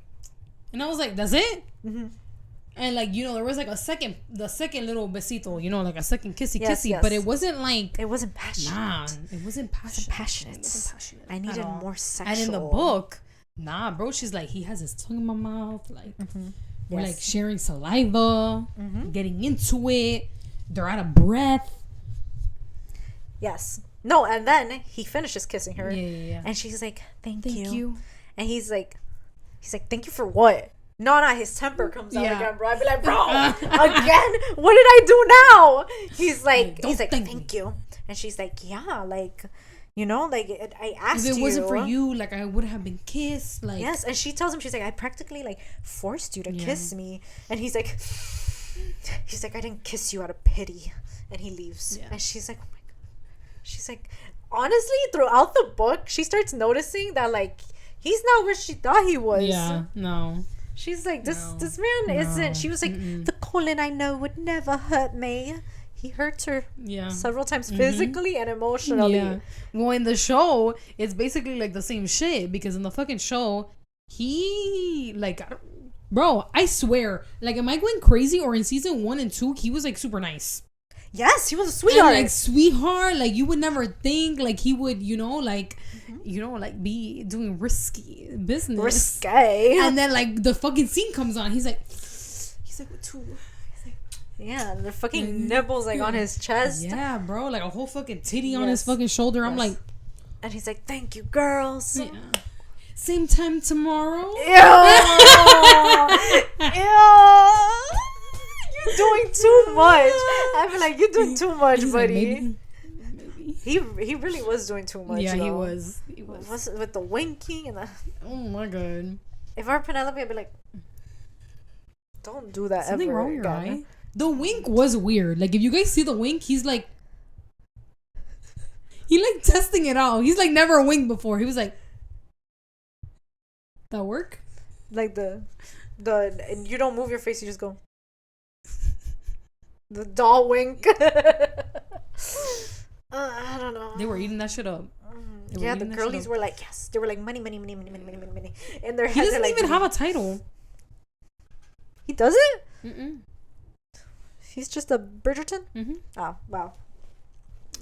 and I was like, that's it? Mm-hmm. And like, you know, there was like the second little besito, you know, like a second kissy, but it wasn't like, it wasn't passionate. Nah, it wasn't passionate. It wasn't passionate. I needed more sexual. And in the book, nah, bro, she's like, he has his tongue in my mouth, like we're like sharing saliva, getting into it. They're out of breath. Yes. No, and then he finishes kissing her. Yeah. And she's like, thank you. And he's like, thank you for what? No, his temper comes out again, bro. I'd be like, bro, again? What did I do now? He's like, thank you. And she's like, yeah, like, you know, like, I asked you. If it wasn't for you, like, I would have been kissed. Like, yes, and she tells him, she's like, I practically, like, forced you to kiss me. And he's like, he's like, I didn't kiss you out of pity. And he leaves. Yeah. And she's like, oh my God. She's like, honestly, throughout the book, she starts noticing that, like, he's not what she thought he was. Yeah, no. She's like, this man isn't. She was like, the Colin I know would never hurt me. He hurts her several times physically and emotionally. Yeah. Well, in the show, it's basically like the same shit because in the fucking show, he like, bro, I swear, like, am I going crazy? Or in season 1 and 2, he was like super nice. Yes, he was a sweetheart. And, like, sweetheart, like you would never think like he would, like be doing risky business. Risque. And then like the fucking scene comes on, he's like with two. Yeah, and the fucking nipples like on his chest. Yeah, bro, like a whole fucking titty on his fucking shoulder. I'm like, and he's like, thank you, girls. Yeah. Same time tomorrow. Ew. You're doing too much. I feel like you're doing too much, buddy. Like, maybe. He really was doing too much. Yeah, though. he was. With the winking and the. Oh my God. If I were Penelope, I'd be like, don't do that. Something ever wrong with your again. eye? The wink was weird. Like, if you guys see the wink, he's like testing it out. He's like never winked before. He was like, that work? Like the and you don't move your face, you just go. The doll wink. I don't know. They were eating that shit up. Yeah, the girlies were like, yes. They were like, money. In their heads, He doesn't like, even have a title. He doesn't? Mm-mm. He's just a Bridgerton? Mm-hmm. Oh, wow.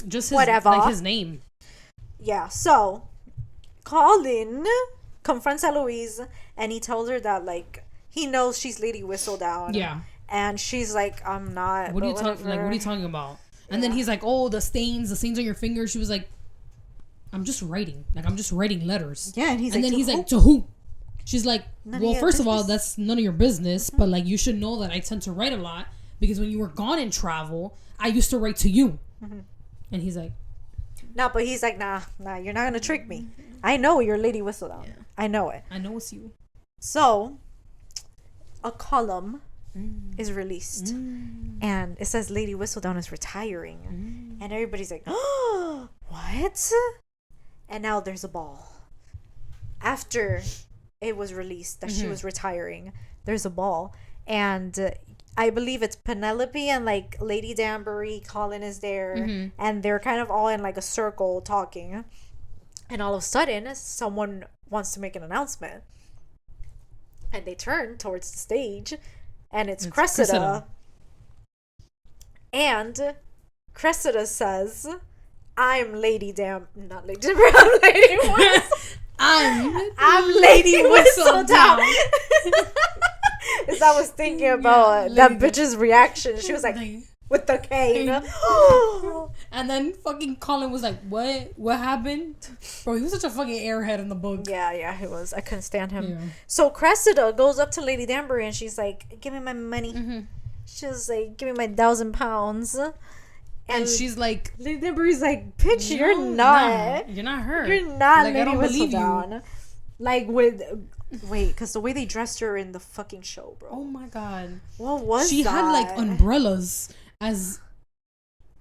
Just his, whatever. like his name. Yeah, so Colin confronts Eloise and he tells her that, like, he knows she's Lady Whistledown. Yeah. And she's like, I'm not. What are you talking? Like, what are you talking about? And then he's like, oh, the stains on your fingers. She was like, I'm just writing. Like, I'm just writing letters. Yeah, and he's like, to who? She's like, none well, first of all, business. that's none of your business. Mm-hmm. But like, you should know that I tend to write a lot because when you were gone in travel, I used to write to you. Mm-hmm. And he's like, no, but he's like, nah, you're not gonna trick me. I know you're Lady Whistledown. Yeah. I know it. I know it's you. So, a column is released, and it says Lady Whistledown is retiring, and everybody's like, oh, what? And now there's a ball. After it was released that she was retiring, there's a ball, and I believe it's Penelope and like Lady Danbury, Colin is there, and they're kind of all in like a circle talking, and all of a sudden someone wants to make an announcement, and they turn towards the stage, and it's Cressida. And Cressida says, I'm Lady not Lady Danbury, I'm Lady Whistledown. I'm Lady Whistledown. As I was thinking about that bitch's reaction, she was like, with the cane. And then fucking Colin was like, what happened? Bro, he was such a fucking airhead in the book. Yeah, he was. I couldn't stand him. Yeah. So Cressida goes up to Lady Danbury and she's like, give me my money. She's like, give me my 1,000 pounds. And she's like, Lady Danbury's like, bitch, you're not. You're not her. You're not like, Lady I don't believe Whistledown. you. Like because the way they dressed her in the fucking show, bro. Oh my God. What was she that? had like umbrellas as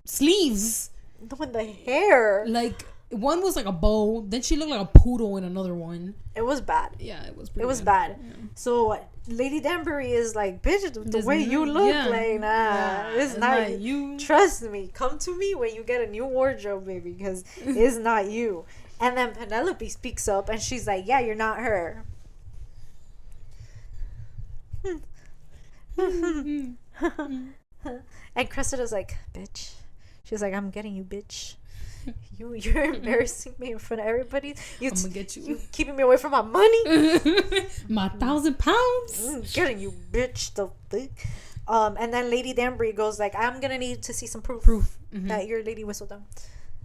sleeves. With the hair. Like, one was like a bow. Then she looked like a poodle in another one. It was bad. Yeah, it was bad. Yeah. So Lady Danbury is like, bitch, the way you look, like, nah, it's not you. Trust me. Come to me when you get a new wardrobe, baby, because it's not you. And then Penelope speaks up and she's like, yeah, you're not her. And Cressida's like, bitch. She's like, I'm getting you, bitch. You're embarrassing me in front of everybody. I'm gonna get you. You keeping me away from my money. My 1,000 pounds. Getting you, bitch. The fuck. And then Lady Danbury goes like, I'm gonna need to see some proof that you're Lady Whistledown.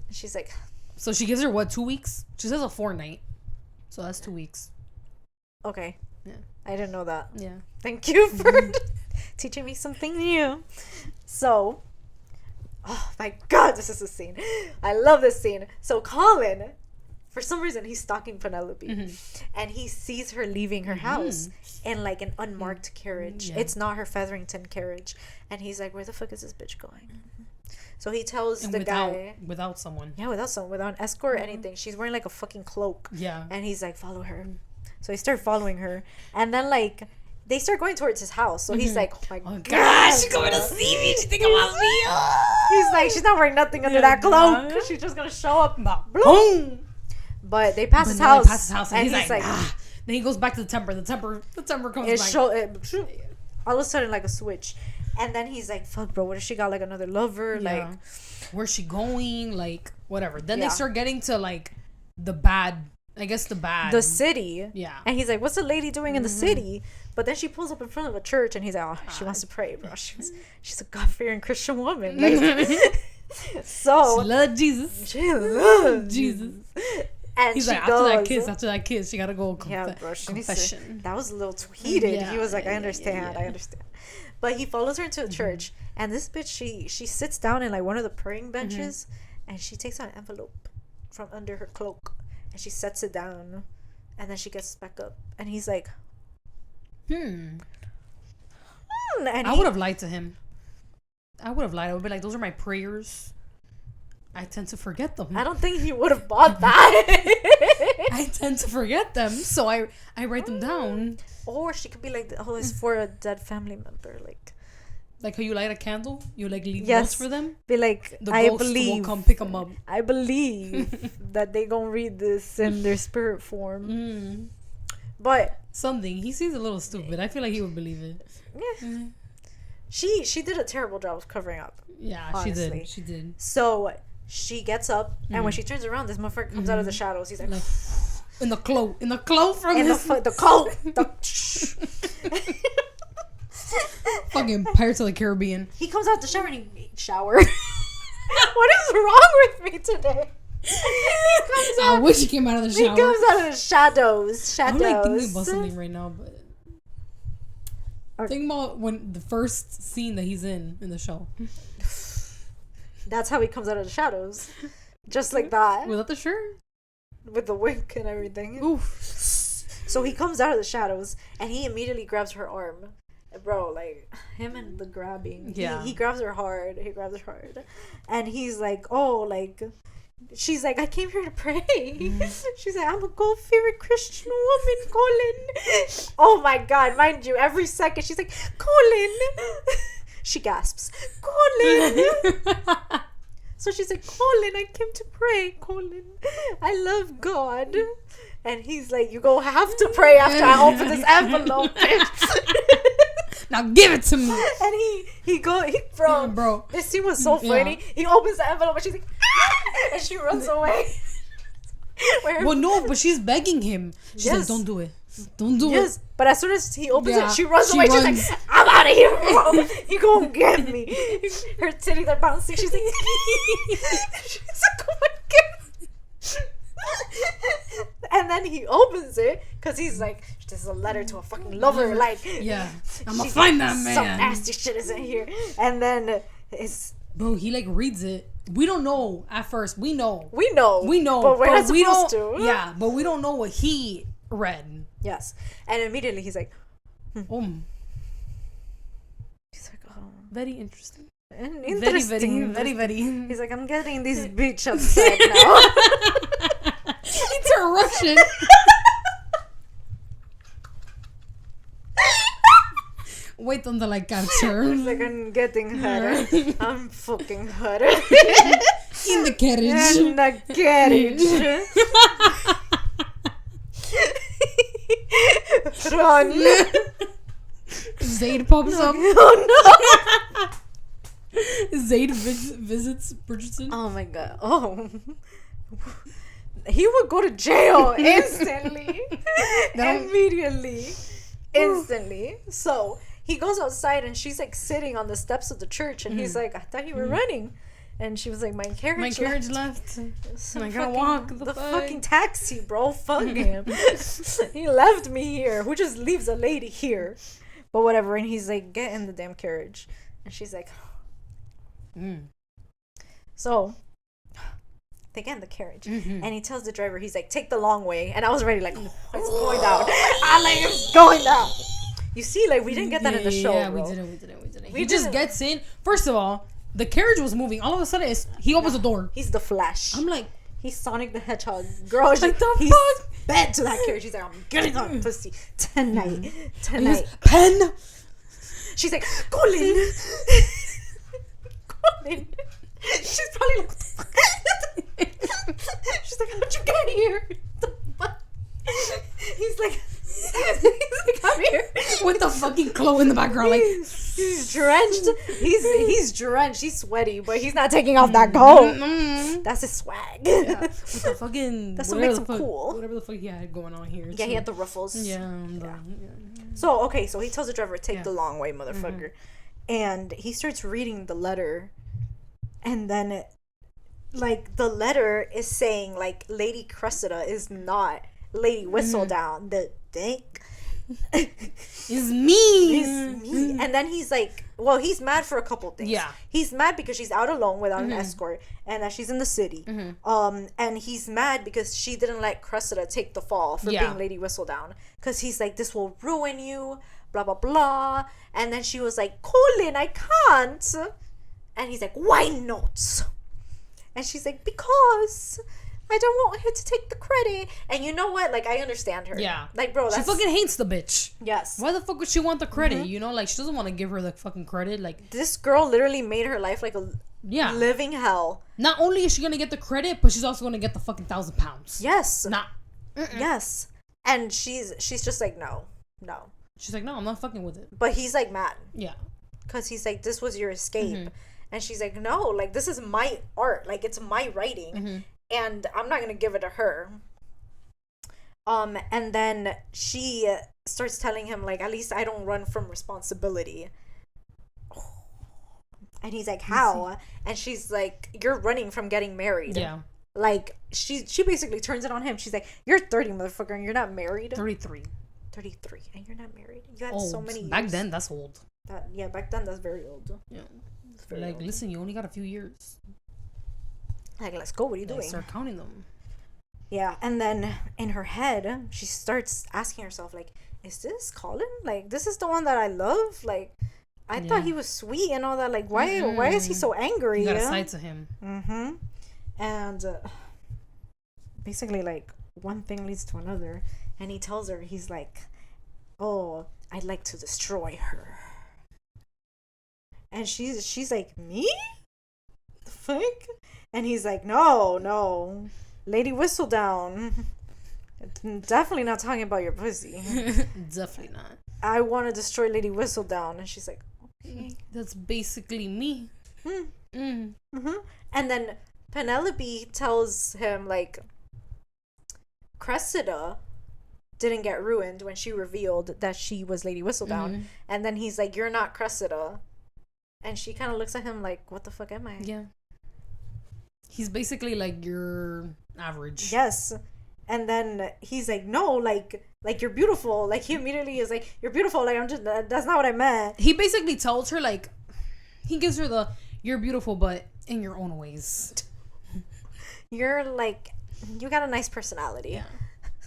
And she's like, so she gives her what, 2 weeks? She says a fortnight. So that's 2 weeks. Okay. Yeah. I didn't know that. Yeah. Thank you for teaching me something new. So, oh my God, this is a scene. I love this scene. So Colin for some reason he's stalking Penelope, and he sees her leaving her house in like an unmarked carriage. It's not her Featherington carriage, and he's like, where the fuck is this bitch going? So he tells the guy without someone, without an escort or anything. She's wearing like a fucking cloak, and he's like, follow her. So he started following her, and then like they start going towards his house. So he's like, oh my god, she's coming to see me. She think about me. He's like, she's not wearing nothing under that cloak. She's just gonna show up. Boom. But they pass his house, and he's like then he goes back to the temper. The temper comes back. All of a sudden, like a switch. And then he's like, fuck, bro, what if she got like another lover? Like, where's she going? Like, whatever. Then they start getting to like the city. Yeah. And he's like, what's the lady doing in the city? But then she pulls up in front of a church, and he's like, oh, she wants to pray, bro. She's a God-fearing Christian woman. Like, so she loves Jesus. She loves Jesus. And he's like, after that kiss, she gotta go confession. That was a little too heated. He was like, I understand. But he follows her into a church, and this bitch, she sits down in like one of the praying benches, and she takes out an envelope from under her cloak, and she sets it down, and then she gets back up, and he's like, and I would have lied to him. I would be like, those are my prayers. I tend to forget them. I don't think he would have bought that. I tend to forget them, so I write them down. Or she could be like, oh, it's for a dead family member, like how you light a candle, you like leave notes for them. Be like, the ghost will come pick them up. I believe that they gonna read this in their spirit form. But something he seems a little stupid. I feel like he would believe it. Yeah. She did a terrible job of covering up. Yeah, honestly. She did. So she gets up, and when she turns around, this motherfucker comes out of the shadows. He's like in the cloak from the coat. Fucking Pirates of the Caribbean. He comes out the shower and he shower. What is wrong with me today? I wish he came out of the shower. He comes out of the shadows. I'm like thinking about something right now, but think about when the first scene that he's in the show. That's how he comes out of the shadows, just like that, without the shirt, with the wig and everything. Oof. So he comes out of the shadows and he immediately grabs her arm. Bro, like him and the grabbing. Yeah. He grabs her hard. And he's like, oh, like, she's like, I came here to pray. She's like, I'm a God-fearing Christian woman, Colin. Oh my God, mind you, every second she's like, Colin. She gasps, Colin. So she's like, Colin, I came to pray, Colin. I love God. And he's like, you go have to pray after I open this envelope, bitch. Now give it to me. And bro, this scene was so funny. He opens the envelope and she's like, ah! And she runs away. Well, no, but she's begging him. She's like, don't do it. Don't do it. But as soon as he opens it, she runs away. She's like, I'm out of here, bro. You gonna get me. Her titties are bouncing. She's like, oh my God. And then he opens it because he's like, this is a letter to a fucking lover. Like, yeah, I'm gonna find that man. Some nasty shit is in here. And then bro, he like reads it. We don't know at first. We know. But we're not supposed to. Yeah, but we don't know what he read. Yes. And immediately he's like, He's like, oh, very interesting. And interesting. Very, very. He's like, I'm getting this bitch upset now. Interruption. Wait until I capture. He's like, I'm getting her. I'm fucking her. In the carriage. In the carriage. Run. Zayd pops up. Oh no. Zayd visits Bridgerton. Oh my God. Oh. He would go to jail instantly. Immediately. Instantly. So he goes outside and she's like sitting on the steps of the church and he's like, I thought you were running. And she was like, my carriage left. I gotta walk the fucking taxi, bro. Fuck him. He left me here. Who just leaves a lady here? But whatever. And he's like, get in the damn carriage. And she's like, So again the carriage. And he tells the driver, he's like, take the long way. And I was ready, like, oh, it's going down. I like, it's going down. You see, like, we didn't get that in the show, Yeah, bro. we didn't. He just gets in. First of all, the carriage was moving. All of a sudden, he opens the door. He's the Flash. I'm like, he's Sonic the Hedgehog. Girl, he's bed to that carriage. He's like, I'm getting on pussy tonight. Pen. She's like, Colin. Colin. She's probably like, she's like, how'd you get here? He's like, come here. With the fucking Chloe in the background, like, he's drenched. He's drenched. He's sweaty, but he's not taking off that coat. That's his swag. Yeah. With the fucking, that's what makes him cool. Whatever the fuck he had going on here. Yeah, he had the ruffles. Yeah. So okay, so he tells the driver, take the long way, motherfucker. And he starts reading the letter, and then like the letter is saying like Lady Cressida is not Lady Whistledown. The dick is me. And then he's like, well, he's mad for a couple things. Yeah, he's mad because she's out alone without an escort, and that she's in the city. And he's mad because she didn't let Cressida take the fall for being Lady Whistledown, because he's like, this will ruin you, blah blah blah. And then she was like, Colin, I can't. And he's like, why not? And she's like, because I don't want her to take the credit. And you know what? Like, I understand her. Yeah. Like, bro, she fucking hates the bitch. Yes. Why the fuck would she want the credit? You know, like, she doesn't want to give her the fucking credit. Like, this girl literally made her life like a living hell. Not only is she gonna get the credit, but she's also gonna get the fucking £1,000. Yes. Not. Yes. And she's just like, no. She's like, no, I'm not fucking with it. But he's like mad. Yeah. Because he's like, this was your escape. And she's like, no, like, this is my art. Like, it's my writing. And I'm not going to give it to her. And then she starts telling him, like, at least I don't run from responsibility. And he's like, how? And she's like, you're running from getting married. Yeah. Like, she basically turns it on him. She's like, you're 30, motherfucker, and you're not married. 33. 33, and you're not married. You had so many years. Back then, that's old. Back then, that's very old. Yeah. Like, old. Listen, you only got a few years. Like, let's go. What are you doing? Start counting them. Yeah, and then in her head, she starts asking herself, like, is this Colin? Like, this is the one that I love? Like, I thought he was sweet and all that. Like, why is he so angry? You got a side to him. And basically, like, one thing leads to another. And he tells her, he's like, oh, I'd like to destroy her. And she's like, me? The fuck? And he's like, no. Lady Whistledown. Definitely not talking about your pussy. Definitely not. I want to destroy Lady Whistledown. And she's like, okay. That's basically me. And then Penelope tells him, like, Cressida didn't get ruined when she revealed that she was Lady Whistledown. And then he's like, you're not Cressida. And she kind of looks at him like, what the fuck am I? Yeah. He's basically like, you're average. Yes. And then he's like, no, like you're beautiful. Like, he immediately is like, you're beautiful. Like, I'm just, that's not what I meant. He basically tells her, like, he gives her the, you're beautiful, but in your own ways. You're like, you got a nice personality. Yeah.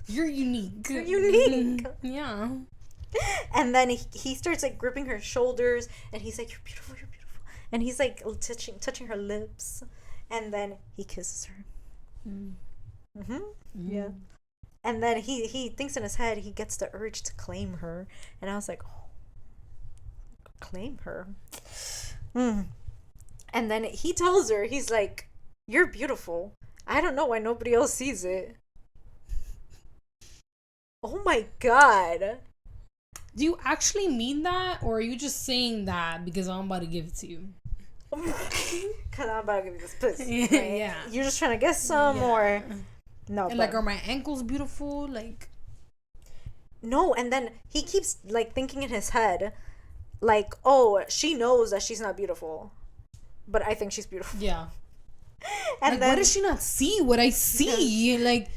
You're unique. You're unique. Yeah. And then he starts, like, gripping her shoulders, and he's like, you're beautiful. And he's like touching her lips, and then he kisses her. Yeah. And then he thinks in his head, he gets the urge to claim her, and I was like, oh, claim her. And then he tells her, he's like, you're beautiful. I don't know why nobody else sees it. Oh my god. Do you actually mean that, or are you just saying that because I'm about to give it to you? Because I'm about to give you this pussy. Right? Yeah. You're just trying to get some, or... No, and, like, are my ankles beautiful? Like... No, and then he keeps, like, thinking in his head, like, oh, she knows that she's not beautiful, but I think she's beautiful. Yeah. And like, then... why does she not see what I see? Like...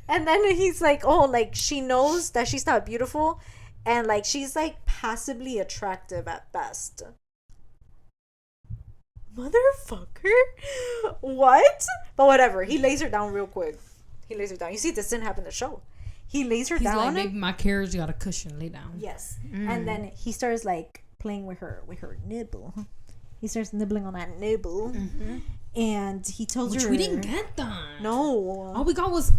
And then he's like, oh, like, she knows that she's not beautiful, and, like, she's, like, passively attractive at best. motherfucker, what? But whatever, he lays her down real quick. He lays her down. You see, this didn't happen in the show. He lays her down. Like, maybe my carriage got a cushion. Lay down. Yes. And then he starts like playing with her nipple. He starts nibbling on that nipple. And he tells her, we didn't get that. No. All we got was,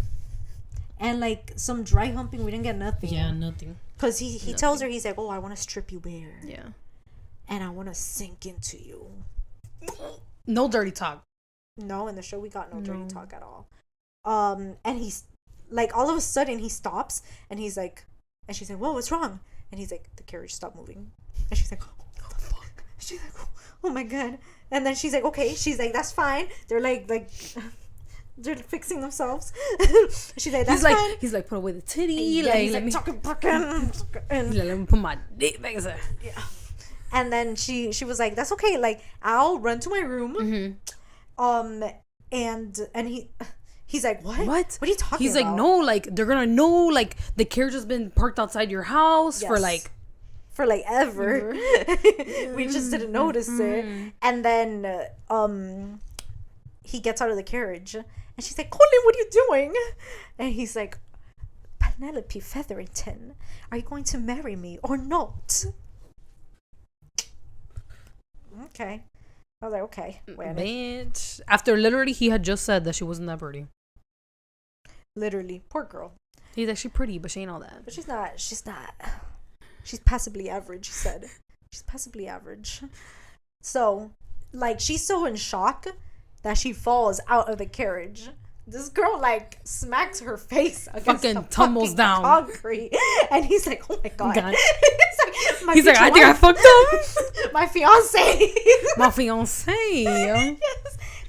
and like some dry humping. We didn't get nothing. yeah, nothing. Because he tells her, he's like, oh, I want to strip you bare. Yeah. And I want to sink into you. No dirty talk. No, in the show we got no dirty talk at all. And he's like, all of a sudden he stops and he's like, and she's like, whoa, what's wrong? And he's like, the carriage stopped moving. And she's like, oh, what the fuck? She's like, oh my god. And then she's like, okay. She's like, that's fine. They're like they're fixing themselves. She's like, that's fine. He's like, put away the titty. Yeah, like, he's let me let me put my dick back there. Yeah. And then she was like, that's okay. Like, I'll run to my room. And he's like, what? What are you talking about? He's like, no, like, they're gonna know, like, the carriage has been parked outside your house for ever. We just didn't notice it. And then he gets out of the carriage and she's like, Colin, what are you doing? And he's like, Penelope Featherington, are you going to marry me or not? Okay. I was like, okay. Bitch. After literally he had just said that she wasn't that pretty. Literally. Poor girl. He's actually pretty, but she ain't all that. But she's not. She's passably average, he said. She's passably average. So, like, she's so in shock that she falls out of the carriage. This girl, like, smacks her face against the tumbles down concrete. And he's like, oh my god. He's like, I think I fucked up. My fiance. My fiance. Yes.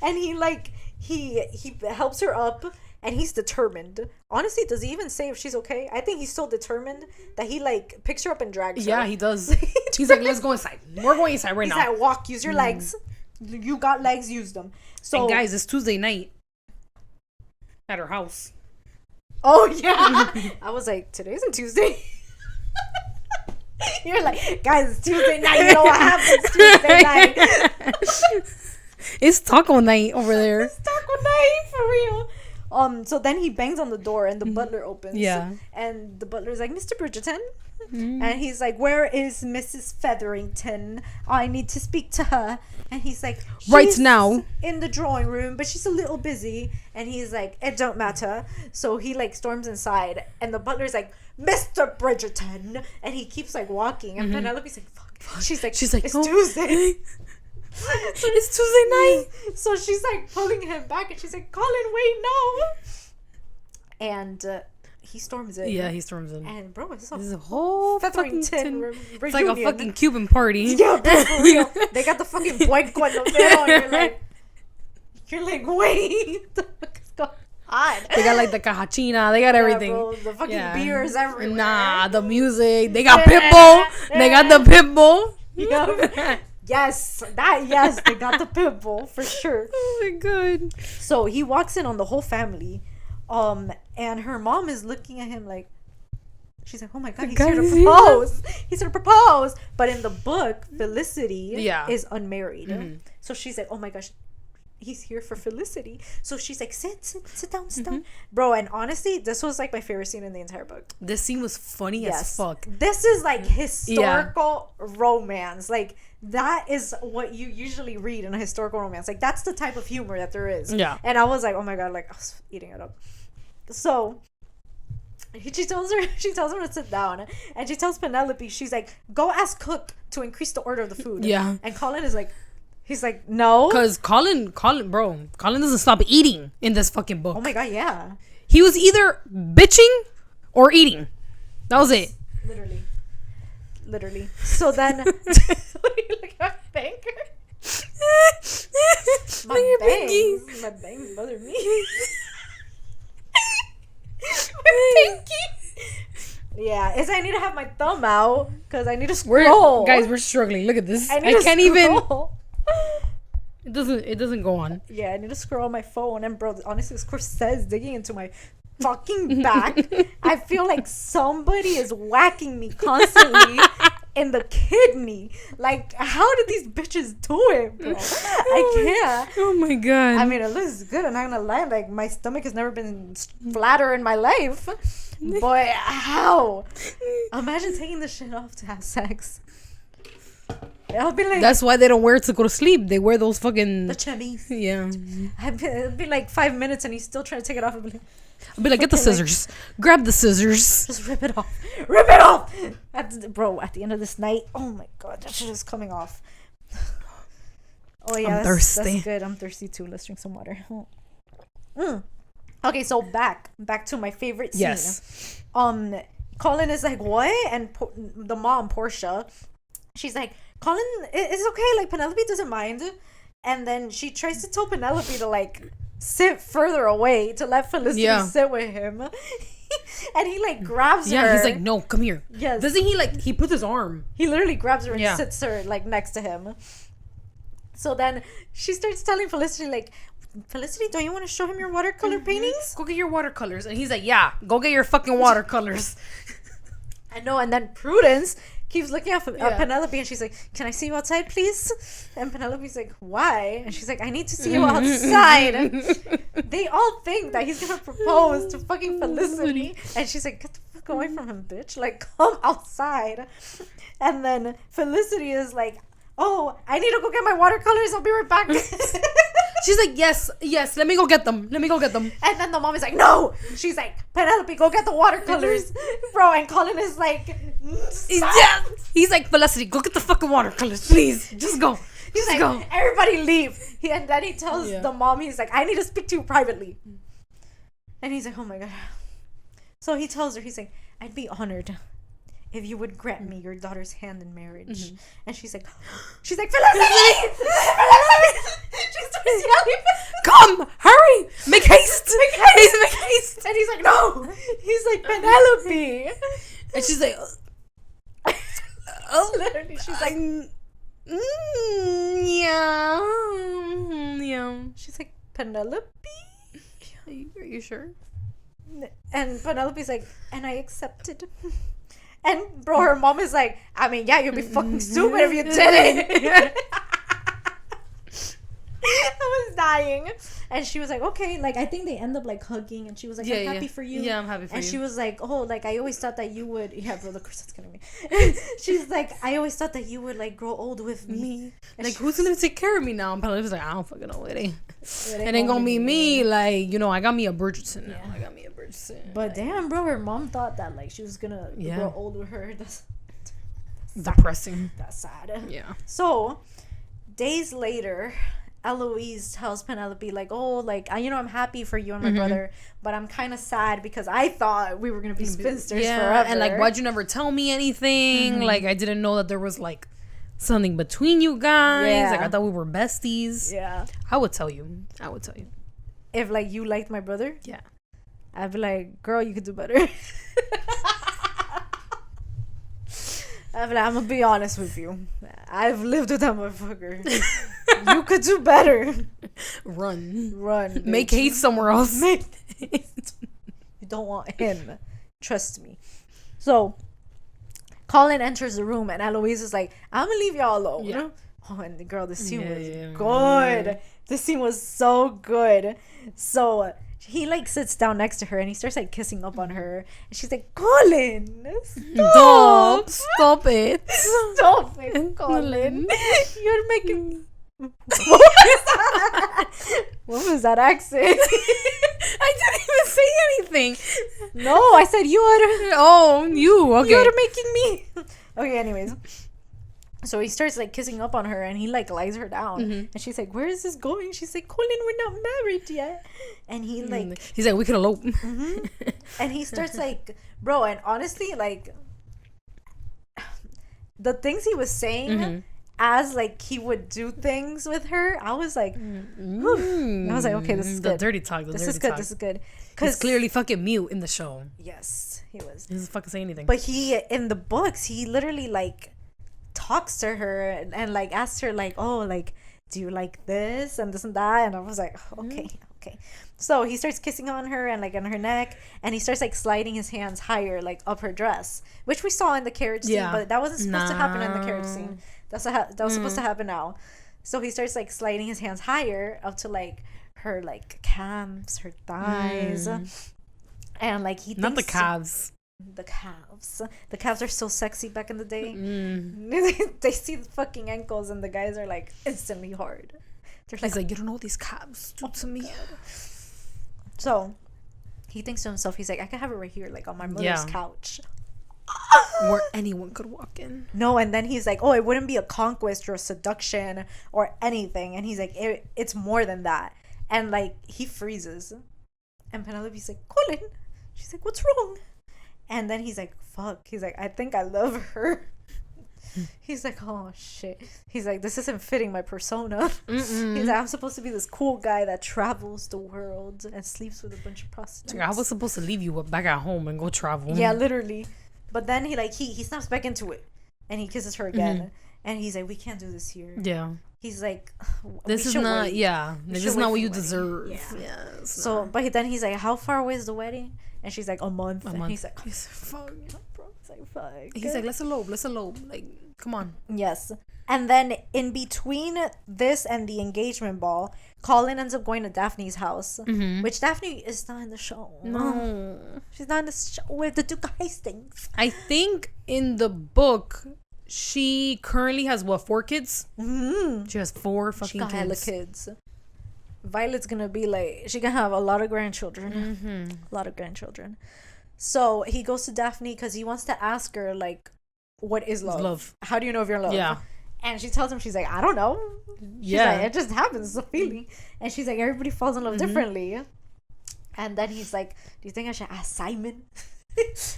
And he helps her up. And he's determined. Honestly, does he even say if she's okay? I think he's so determined that he, like, picks her up and drags her. Yeah, he does. He's like, let's go inside. We're going inside right now. He's like, walk, use your legs. You got legs, use them. So, and guys, it's Tuesday night at her house. Oh, yeah. I was like, today isn't Tuesday. You're like, guys, it's Tuesday night. You know what happens Tuesday night. It's taco night over there. It's taco night, for real. So then he bangs on the door and the butler opens. Yeah. And the butler's like, Mr. Bridgerton. And he's like, where is Mrs. Featherington? I need to speak to her. And he's like, right now. In the drawing room, but she's a little busy. And he's like, it don't matter. So he, like, storms inside. And the butler's like, Mr. Bridgerton. And he keeps, like, walking. And Penelope's like, fuck. She's like, it's Tuesday. It's Tuesday night. So she's like pulling him back and she's like, Colin, wait, no. And he storms in. Yeah, he storms in. And bro, this is a whole fucking It's like a fucking Cuban party. Yeah, for real. They got the fucking boico in the middle. You're like, wait, the fuck is going on? They got like the cajachina. They got everything. Bro, the fucking beers everywhere. Nah, the music. They got Pitbull. They got the Pitbull. Yeah. Yes, they got the pitbull for sure. Oh my god. So he walks in on the whole family, and her mom is looking at him like, she's like, oh my god, he's here to propose. He's here to propose. But in the book, Felicity is unmarried. So she's like, oh my gosh, he's here for Felicity. So she's like, sit down. Bro, and honestly, this was like my favorite scene in the entire book. This scene was funny as fuck. This is like historical romance. Like, that is what you usually read in a historical romance. Like, that's the type of humor that there is. Yeah. And I was like, oh my god, like, I was eating it up. So she tells him to sit down, and she tells Penelope, she's like, go ask cook to increase the order of the food. Yeah. And Colin is like, he's like, no. Because Colin doesn't stop eating in this fucking book. Oh my god, yeah. He was either bitching or eating. That was it. Literally. So then, what are you looking at, my banker? My bangs bother me. My pinky. Yeah, I need to have my thumb out because I need to scroll. Guys, we're struggling. Look at this. I can't scroll. Even. It doesn't go on. Yeah, I need to scroll on my phone. And bro, honestly, this corset is digging into my fucking back. I feel like somebody is whacking me constantly in the kidney. Like, how did these bitches do it, bro? I can't. Oh my god. I mean, it looks good. I'm not gonna lie. Like, my stomach has never been flatter in my life. But how? Imagine taking the shit off to have sex. I'll be like, that's why they don't wear it to go to sleep. They wear those fucking the chemise. Yeah. It'll be like 5 minutes and he's still trying to take it off. I'll be like, get the scissors. Grab the scissors. Just rip it off. Rip it off! Bro, at the end of this night, oh my god, that shit is coming off. Oh yeah, I'm thirsty. That's good. I'm thirsty too. Let's drink some water. Okay, so back to my favorite scene. Yes. Colin is like, what? And the mom, Portia, she's like, Colin, it's okay. Like, Penelope doesn't mind. And then she tries to tell Penelope to, like, sit further away to let Felicity sit with him. And he, like, grabs her. Yeah, he's like, no, come here. Yes. Doesn't he, like, he puts his arm. He literally grabs her and sits her, like, next to him. So then she starts telling Felicity, like, Felicity, don't you want to show him your watercolor paintings? Go get your watercolors. And he's like, yeah, go get your fucking watercolors. I know. And then Prudence keeps looking at Penelope and she's like, can I see you outside, please? And Penelope's like, why? And she's like, I need to see you outside. They all think that he's gonna propose to fucking Felicity. And she's like, get the fuck away from him, bitch. Like, come outside. And then Felicity is like, oh, I need to go get my watercolors. I'll be right back. She's like, yes, let me go get them. And then the mom is like, no. She's like, Penelope, go get the watercolors. Bro, and Colin is like, he's like, Felicity, go get the fucking watercolors, please. Just go. He's like, go. Everybody leave. And then he tells the mom, he's like, I need to speak to you privately. And he's like, oh my God. So he tells her, he's like, I'd be honored if you would grant me your daughter's hand in marriage. And she's like, Felicity! She's yelling. Come, hurry, make haste. Make haste. And he's like, no. He's like, Penelope. And she's like, literally, she's like, yeah. She's like, Penelope? Are you sure? And Penelope's like, and I accepted. And bro, her mom is like, I mean, yeah, you'd be fucking stupid if you did it. I was dying. And she was like, okay, like, I think they end up like hugging. And she was like, I'm happy for you. Yeah, I'm happy for you. And she was like, oh, like, I always thought that you would. Yeah, bro, the corset's killing me. She's like, I always thought that you would, like, grow old with me. Like, who's gonna take care of me now? And Penelope's like, I don't fucking know. It ain't gonna be me. Like, you know, I got me a Bridgerton now. I got me a Bridgerton. But damn, bro, her mom thought that, like, she was gonna grow old with her. That's depressing. That's sad. Yeah. So, days later, Eloise tells Penelope, like, oh, like, I'm happy for you and my brother, but I'm kind of sad because I thought we were going to be spinsters forever. And, like, why'd you never tell me anything? Like, I didn't know that there was, like, something between you guys. Yeah. Like, I thought we were besties. Yeah. I would tell you. If, like, you liked my brother? Yeah. I'd be like, girl, you could do better. I'm gonna be honest with you. I've lived with that motherfucker. You could do better. Run. Bitch. Make haste somewhere else. You don't want him. Trust me. So, Colin enters the room and Eloise is like, I'm gonna leave y'all alone. Yeah. Oh, and the girl, this scene was good. This scene was so good. So, he, like, sits down next to her and he starts, like, kissing up on her. And she's like, Colin, stop it. Stop it, Colin. You're making... What was that accent? I didn't even say anything. No, I said you are... Oh, you. Okay. You're making me... Okay, anyways. So he starts, like, kissing up on her and he, like, lies her down. And she's like, where is this going? She's like, Colin, we're not married yet. And he, like... He's like, we could elope. And he starts, like... Bro, and honestly, like... The things he was saying... As, like, he would do things with her, I was like... I was like, okay, this is good. The dirty talk. This is good. He's clearly fucking mute in the show. Yes, he was. He doesn't fucking say anything. But he, in the books, he literally, like... talks to her and like asks her like, oh, like, do you like this and this and that? And I was like, okay, Okay. So he starts kissing on her and like on her neck, and he starts like sliding his hands higher, like up her dress, which we saw in the carriage scene, but that wasn't supposed to happen in the carriage scene. That was supposed to happen now. So he starts like sliding his hands higher up to like her like calves, her thighs, and like he not the thinks calves. The calves are so sexy back in the day. They see the fucking ankles and the guys are like instantly hard. They're He's like, you don't know what these calves do to me. So he thinks to himself, he's like, I could have it right here, like on my mother's couch, where anyone could walk in. No, and then he's like, oh, it wouldn't be a conquest or a seduction or anything. And he's like, it's more than that. And like he freezes, and Penelope's like, Colin. She's like, what's wrong? And then he's like, fuck. He's like, I think I love her. He's like, oh shit. He's like, this isn't fitting my persona. He's like, I'm supposed to be this cool guy that travels the world and sleeps with a bunch of prostitutes. I was supposed to leave you back at home and go travel. Yeah, literally. But then he snaps back into it, and he kisses her again. And he's like, we can't do this here. Yeah. He's like, this is not. Yeah, this is not what you deserve. Yeah. So, but then he's like, how far away is the wedding? And she's like, a month. And he's like, fuck. Bro, it's like, fuck. He's like, let's elope. Like, come on. Yes. And then in between this and the engagement ball, Colin ends up going to Daphne's house, which Daphne is not in the show. No. She's not in the show with the Duke of Hastings. I think in the book, she currently has, 4 kids? She has 4 fucking kids. Hella kids. Violet's gonna be like, she can have a lot of grandchildren. A lot of grandchildren. So he goes to Daphne because he wants to ask her, like, what is love? How do you know if you're in love? Yeah. And she tells him, she's like, I don't know. She's like, it just happens. It's a feeling. And she's like, everybody falls in love differently. And then he's like, do you think I should ask Simon?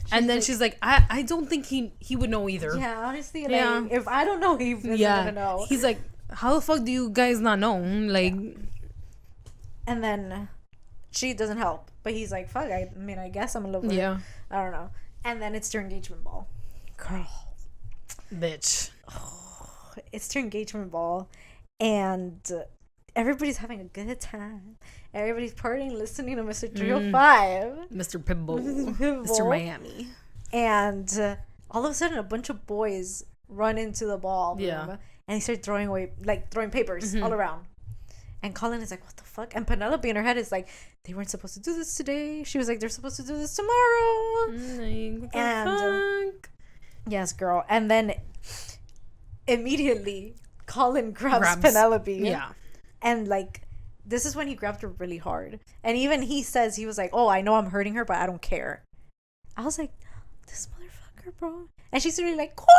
And then she's like, I don't think he would know either. Yeah, honestly, like, if I don't know, he isn't gonna know. He's like, how the fuck do you guys not know? Like, and then she doesn't help, but he's like, fuck, I mean, I guess I'm in love with her. I don't know. And then it's their engagement ball. Girl. Bitch. It's their engagement ball, and everybody's having a good time. Everybody's partying, listening to Mr. 305. Mr. Pitbull. Mr. Miami. And all of a sudden, a bunch of boys run into the ballroom. And they start throwing papers all around. And Colin is like, what the fuck? And Penelope in her head is like, they weren't supposed to do this today. She was like, they're supposed to do this tomorrow. What the fuck? Yes, girl. And then immediately Colin grabs Penelope. Yeah. And like, this is when he grabbed her really hard. And even he says, he was like, oh, I know I'm hurting her, but I don't care. I was like, this motherfucker, bro. And she's really like, Colin.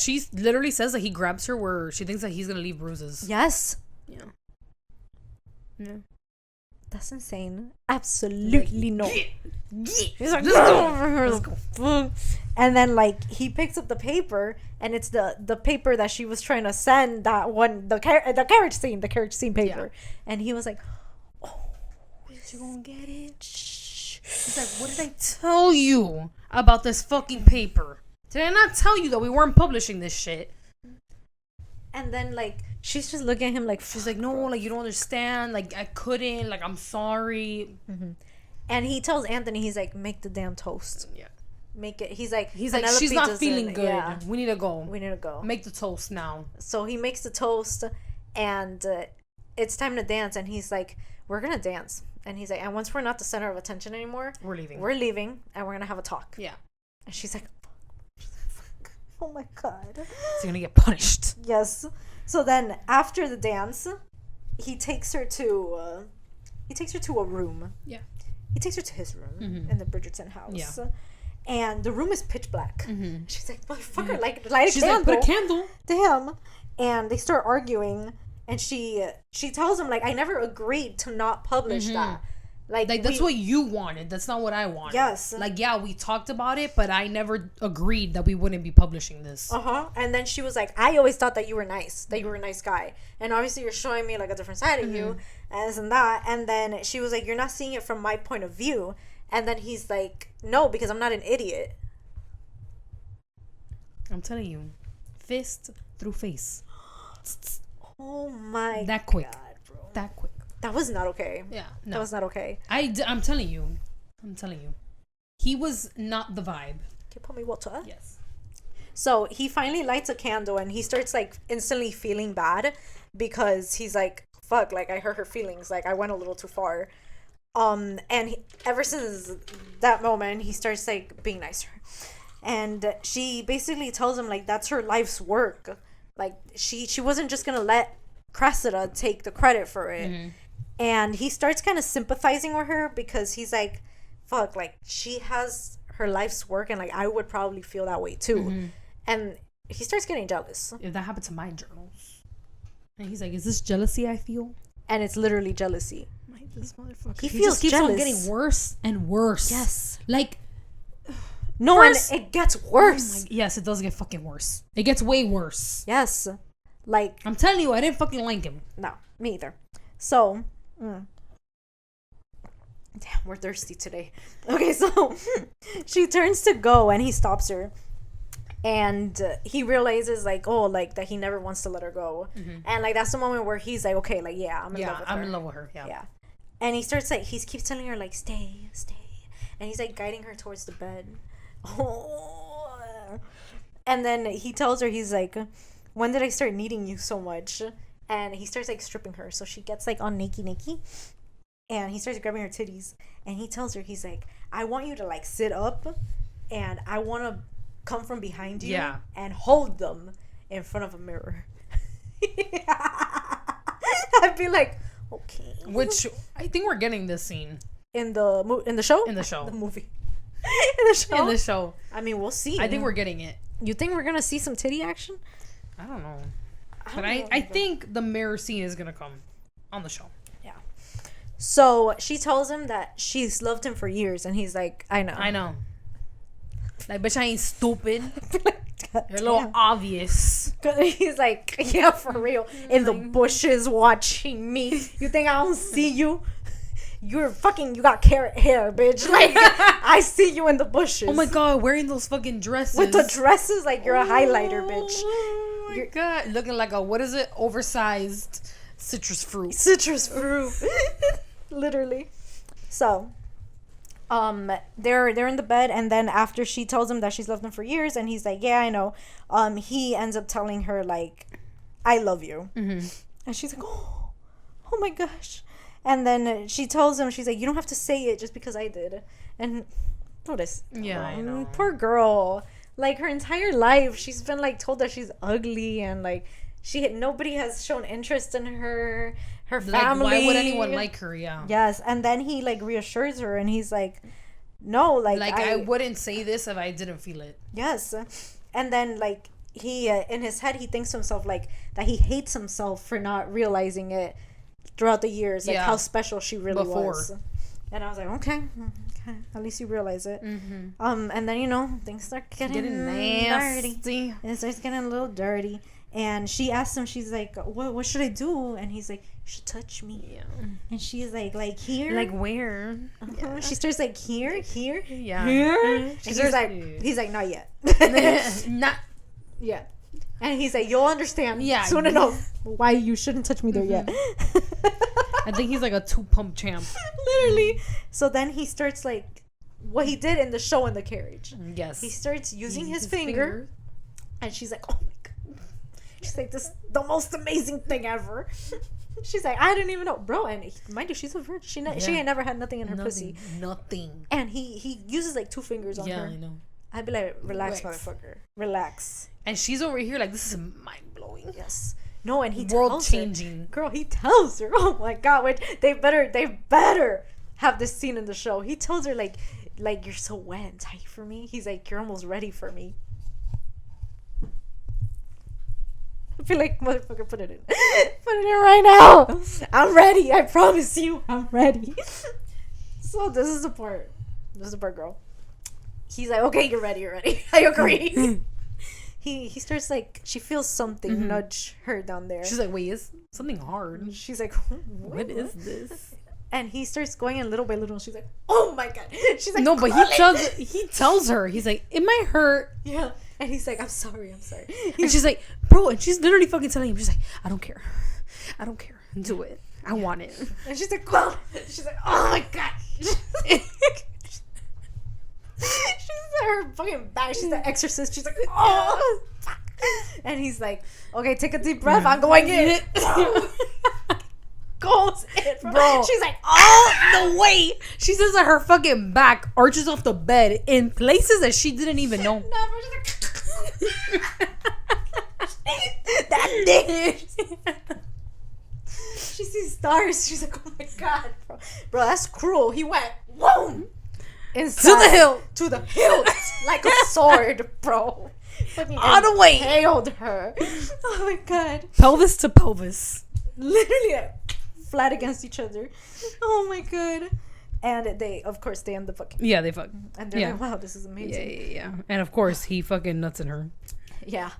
She literally says that he grabs her where she thinks that he's going to leave bruises. Yes. Yeah. That's insane. Absolutely no. He's like, let's go. And then like he picks up the paper, and it's the paper that she was trying to send, that one, the carriage scene paper. And he was like, oh, did you gonna get it? Shh. He's like, what did I tell you about this fucking paper? Did I not tell you that we weren't publishing this shit? And then like she's just looking at him like, she's like, no, like, you don't understand, like, I couldn't, like, I'm sorry. And he tells Anthony, he's like, make the damn toast. Yeah. Make it. He's like, she's not feeling good. Yeah. We need to go. Make the toast now. So he makes the toast, and it's time to dance. And he's like, we're gonna dance. And he's like, and once we're not the center of attention anymore, we're leaving, and we're gonna have a talk. Yeah. And she's like, fuck. Oh my god. So you're gonna get punished. Yes. So then after the dance, he takes her to a room. Yeah. He takes her to his room in the Bridgerton house. Yeah. And the room is pitch black. She's like, motherfucker, like, light a candle. Like, put a candle. Damn. And they start arguing, and she tells him, like, I never agreed to not publish that. Like that's what you wanted. That's not what I wanted. Yes. Like, yeah, we talked about it, but I never agreed that we wouldn't be publishing this. And then she was like, I always thought that you were nice, that you were a nice guy. And obviously you're showing me, like, a different side of you, as and that. And then she was like, you're not seeing it from my point of view. And then he's like, no, because I'm not an idiot. I'm telling you. Fist through face. Oh my that quick. God, bro. That quick. That was not okay. Yeah, That was not okay. I'm telling you. He was not the vibe. Can you put me water? Yes. So he finally lights a candle and he starts like instantly feeling bad because he's like, fuck, like I hurt her feelings. Like I went a little too far. And ever since that moment, he starts like being nice to her. And she basically tells him like that's her life's work. Like she wasn't just going to let Cressida take the credit for it. Mm-hmm. And he starts kind of sympathizing with her because he's like, fuck, like she has her life's work and like I would probably feel that way too. Mm-hmm. And he starts getting jealous. If that happened to my journals. And he's like, is this jealousy I feel? And it's literally jealousy. Like this motherfucker. He feels just keeps jealous. On getting worse and worse. Yes. Like no, first, and it gets worse. Yes, it does get fucking worse. It gets way worse. Yes. Like I'm telling you, I didn't fucking like him. No, me either. So damn, we're thirsty today. Okay, so she turns to go and he stops her. And he realizes like, oh, like that he never wants to let her go. Mm-hmm. And like that's the moment where he's like, okay, like yeah, I'm in love with her. I'm in love with her. Yeah. And he starts like he keeps telling her like stay. And he's like guiding her towards the bed. Oh. And then he tells her, he's like, when did I start needing you so much? And he starts like stripping her. So she gets like on naked. And he starts grabbing her titties. And he tells her, he's like, I want you to like sit up. And I want to come from behind you and hold them in front of a mirror. I'd be like, okay. Which I think we're getting this scene in the show. In the show, the movie. In the show. I mean, we'll see. I think we're getting it. You think we're gonna see some titty action? I don't know, but I think the mirror scene is gonna come on the show. Yeah. So she tells him that she's loved him for years, and he's like, I know. Like, bitch, I ain't stupid. You're a little obvious. He's like, yeah, for real. In the bushes watching me. You think I don't see you? You got carrot hair, bitch. Like, I see you in the bushes. Oh my god, wearing those fucking dresses. With the dresses, like, you're a highlighter, bitch. Oh my god. Looking like a, what is it? Oversized citrus fruit. Literally. So... they're in the bed, and then after she tells him that she's loved him for years, and he's like, yeah, I know, he ends up telling her like, I love you. Mm-hmm. And she's like, oh my gosh. And then she tells him, she's like, you don't have to say it just because I did. And notice, I know, poor girl, like her entire life she's been like told that she's ugly, and like nobody has shown interest in her family. Like, why would anyone like her? Yeah. Yes, and then he like reassures her, and he's like, no, like I wouldn't say this if I didn't feel it. Yes. And then like he in his head he thinks to himself like that he hates himself for not realizing it throughout the years, like how special she really was. And I was like, okay, at least you realize it. Mm-hmm. And then things start getting nasty. It starts getting a little dirty. And she asks him, she's like, what should I do? And he's like, you should touch me. Yeah. And she's like here? Like where? Yeah. She starts like, here? Yeah. Here? And he's like, not yet. Not yet. And he's like, you'll understand soon enough why you shouldn't touch me there yet. I think he's like a 2-pump champ. Literally. So then he starts like, what he did in the show in the carriage. Yes. He starts using his finger. And she's like, oh my God. She's like, this is the most amazing thing ever. She's like, I didn't even know, bro. And mind you, she's a virgin. She ain't never had nothing in her pussy. Nothing. And he uses like 2 fingers on her. Yeah, I know. I'd be like, relax, motherfucker, relax. And she's over here like, this is mind blowing. Yes. No, and he world changing. Girl, he tells her. Oh my God, wait, they better have this scene in the show. He tells her like you're so wet and tight for me. He's like, you're almost ready for me. I feel like, motherfucker, put it in. Put it in right now. I'm ready. I promise you, I'm ready. So this is the part, girl. He's like, okay, you're ready. I agree. He starts like, she feels something nudge her down there. She's like, wait, is something hard? She's like, what is this? And he starts going in little by little. And she's like, oh my God. She's like, no, but he tells her, he's like, it might hurt. Yeah. And he's like, I'm sorry. And she's like, bro, and she's literally fucking telling him, she's like, I don't care. Do it. I want it. And she's like, well, she's like, oh my god. She's her fucking back. She's the exorcist. She's like, oh, fuck. And he's like, okay, take a deep breath. I'm going in. Goes in, bro. She's like, all the way. She says that her fucking back arches off the bed in places that she didn't even know. No, bro, she's like, that dick. She sees stars. She's like, oh my god, bro. Bro, that's cruel. He went, whoa. Inside, to the hilt. To the hilt. Like a sword, bro. All the way. Impaled her. Oh my god. Pelvis to pelvis. Literally like, flat against each other. Oh my god. And they, of course, they end up fucking. Yeah, they fuck. And they're like, wow, this is amazing. Yeah. And of course, he fucking nuts in her. Yeah.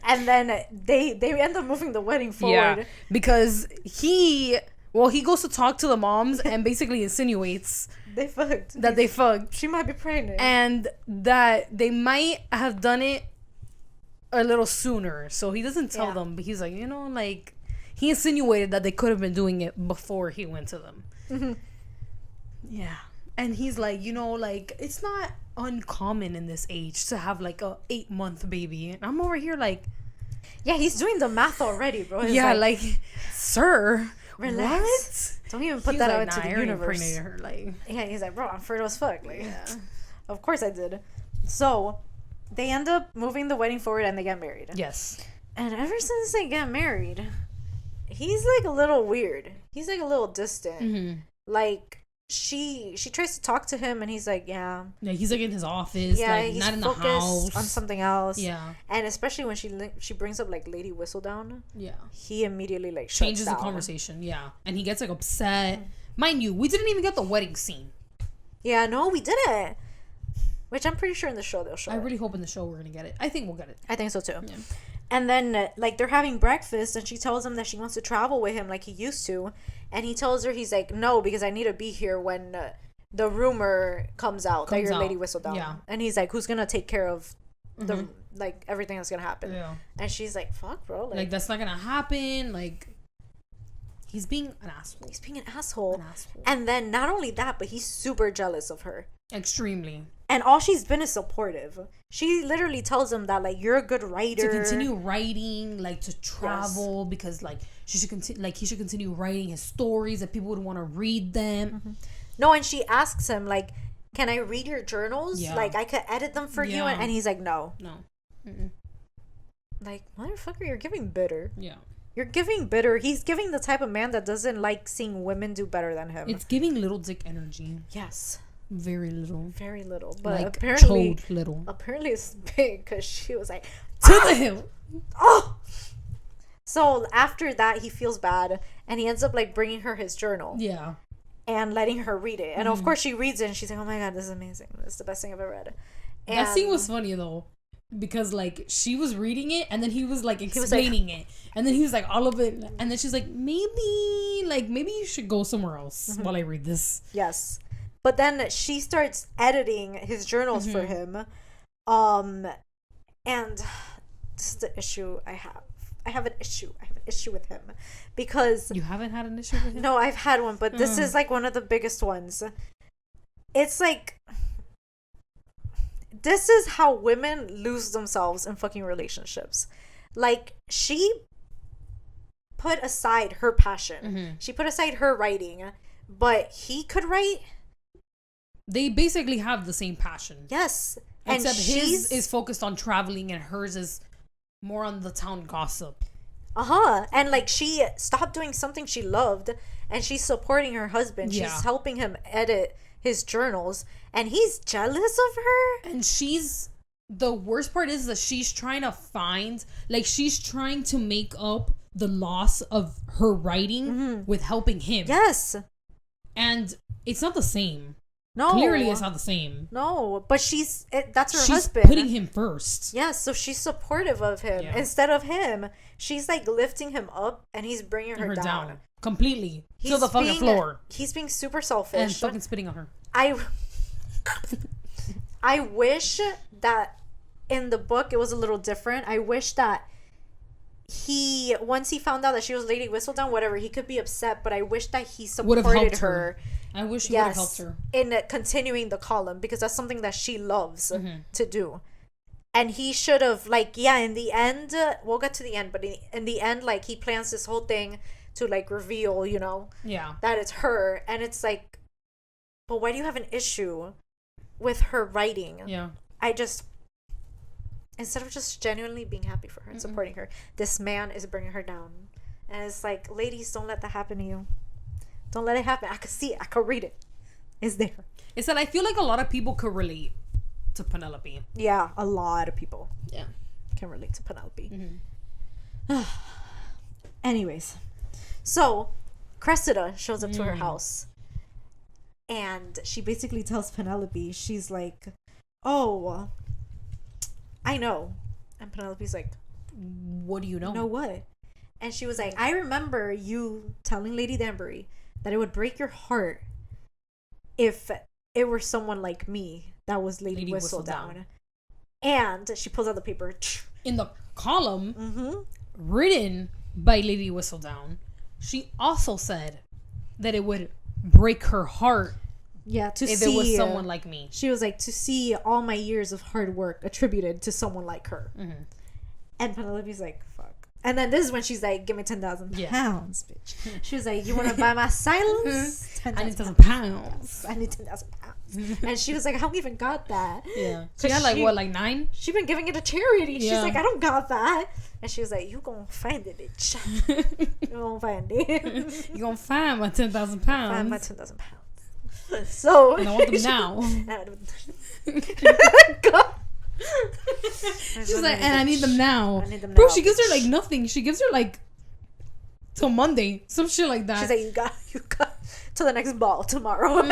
And then they end up moving the wedding forward. Yeah, because he goes to talk to the moms and basically insinuates they fucked. That they fucked. She might be pregnant. And that they might have done it a little sooner. So he doesn't tell them, but he's like, like, he insinuated that they could have been doing it before he went to them. Mm-hmm. Yeah. And he's like, like, it's not uncommon in this age to have like a 8-month baby. And I'm over here like, yeah, he's doing the math already, bro. He's like, sir, relax. What? Don't even put that out into the universe. Her, like, yeah, he's like, bro, I'm fertile as fuck. Like, yeah. Of course I did. So they end up moving the wedding forward and they get married. Yes. And ever since they get married, he's like a little weird. He's like a little distant. Mm-hmm. Like, she tries to talk to him and he's like, yeah, he's like in his office, like he's not in the house, on something else. Yeah. And especially when she brings up like Lady Whistledown, he immediately like changes the conversation. Yeah. And he gets like upset. Mind you, we didn't even get the wedding scene. Yeah, no, we didn't. Which I'm pretty sure in the show they'll show. I really hope in the show we're gonna get it. I think we'll get it. I think so too. Yeah. And then like they're having breakfast and she tells him that she wants to travel with him like he used to. And he tells her, he's like, no, because I need to be here when the rumor comes out that you're Lady Whistledown. Yeah. And he's like, who's going to take care of the like everything that's going to happen? Yeah. And she's like, fuck, bro. Like that's not going to happen. Like, he's being an asshole. He's being an asshole. And then not only that, but he's super jealous of her. Extremely. And all she's been is supportive. She literally tells him that, like, you're a good writer. To continue writing, like, to travel, because, like, he should continue writing his stories that people would want to read them. Mm-hmm. No, and she asks him, like, can I read your journals? Yeah. Like, I could edit them for you. And he's like, no. No. Mm-mm. Like, motherfucker, you're giving bitter. Yeah. You're giving bitter. He's giving the type of man that doesn't like seeing women do better than him. It's giving little dick energy. Yes. Very little. Very little. But like apparently, little. Apparently it's big because she was like, to the hill. Oh! So after that, he feels bad and he ends up like bringing her his journal. Yeah. And letting her read it. And of course she reads it and she's like, oh my God, this is amazing. This is the best thing I've ever read. And that scene was funny though. Because like she was reading it and then he was like explaining it. And then he was like all of it. And then she's like, maybe you should go somewhere else while I read this. Yes. But then she starts editing his journals for him. And this is the issue I have. I have an issue with him. Because... You haven't had an issue with him? No, I've had one. But this is like one of the biggest ones. It's like... This is how women lose themselves in fucking relationships. Like, she put aside her passion. She put aside her writing. But he could write... They basically have the same passion. Yes. Except his is focused on traveling and hers is more on the town gossip. And like she stopped doing something she loved and she's supporting her husband. Yeah. She's helping him edit his journals and he's jealous of her. And the worst part is that she's trying to make up the loss of her writing with helping him. Yes. And it's not the same. No. Clearly it's not the same. No, but that's her husband. She's putting him first. Yes, so she's supportive of him. Yeah. Instead of him, she's like lifting him up and he's bringing her down. Completely. To the fucking floor. He's being super selfish. And fucking spitting on her. I wish that in the book it was a little different. I wish that once he found out that she was Lady Whistledown, whatever, he could be upset, but I wish that he Would have supported helped her. I wish he would have helped her in continuing the column, because that's something that she loves Mm-hmm. to do. And he should have, like, in the end, we'll get to the end, but in the end, like, he plans this whole thing to, like, reveal, you know, that it's her. And it's like, but why do you have an issue with her writing? Yeah. Instead of just genuinely being happy for her and supporting her, this man is bringing her down. And it's like, ladies, don't let that happen to you. Don't let it happen. I could see it. I could read it. It's there. It's that I feel like a lot of people could relate to Penelope. Yeah, a lot of people. Yeah. Can relate to Penelope. Anyways. So, Cressida shows up to her house. And she basically tells Penelope, she's like, oh, I know. And Penelope's like, what do you know? You know what? And she was like, I remember you telling Lady Danbury that it would break your heart if it were someone like me that was Lady Whistledown. And she pulls out the paper. In the column written by Lady Whistledown, she also said that it would break her heart if it was someone like me. She was like, to see all my years of hard work attributed to someone like her. And Penelope's like, fuck. And then this is when she's like, give me 10,000 pounds, bitch. She was like, you want to buy my silence? I need 10,000 pounds. I need 10,000 pounds. And she was like, I don't even got that. Yeah. She got like, what, like 9? She been giving it to charity. She's like, I don't got that. And she was like, you gonna find it, bitch. You gonna find it. You gonna find my 10,000 pounds. Find my 10,000 pounds. So. And I want them now. She's like, and I need them now. Bro, she gives her like nothing. She gives her like till Monday, some shit like that. She's like, you got till the next ball tomorrow.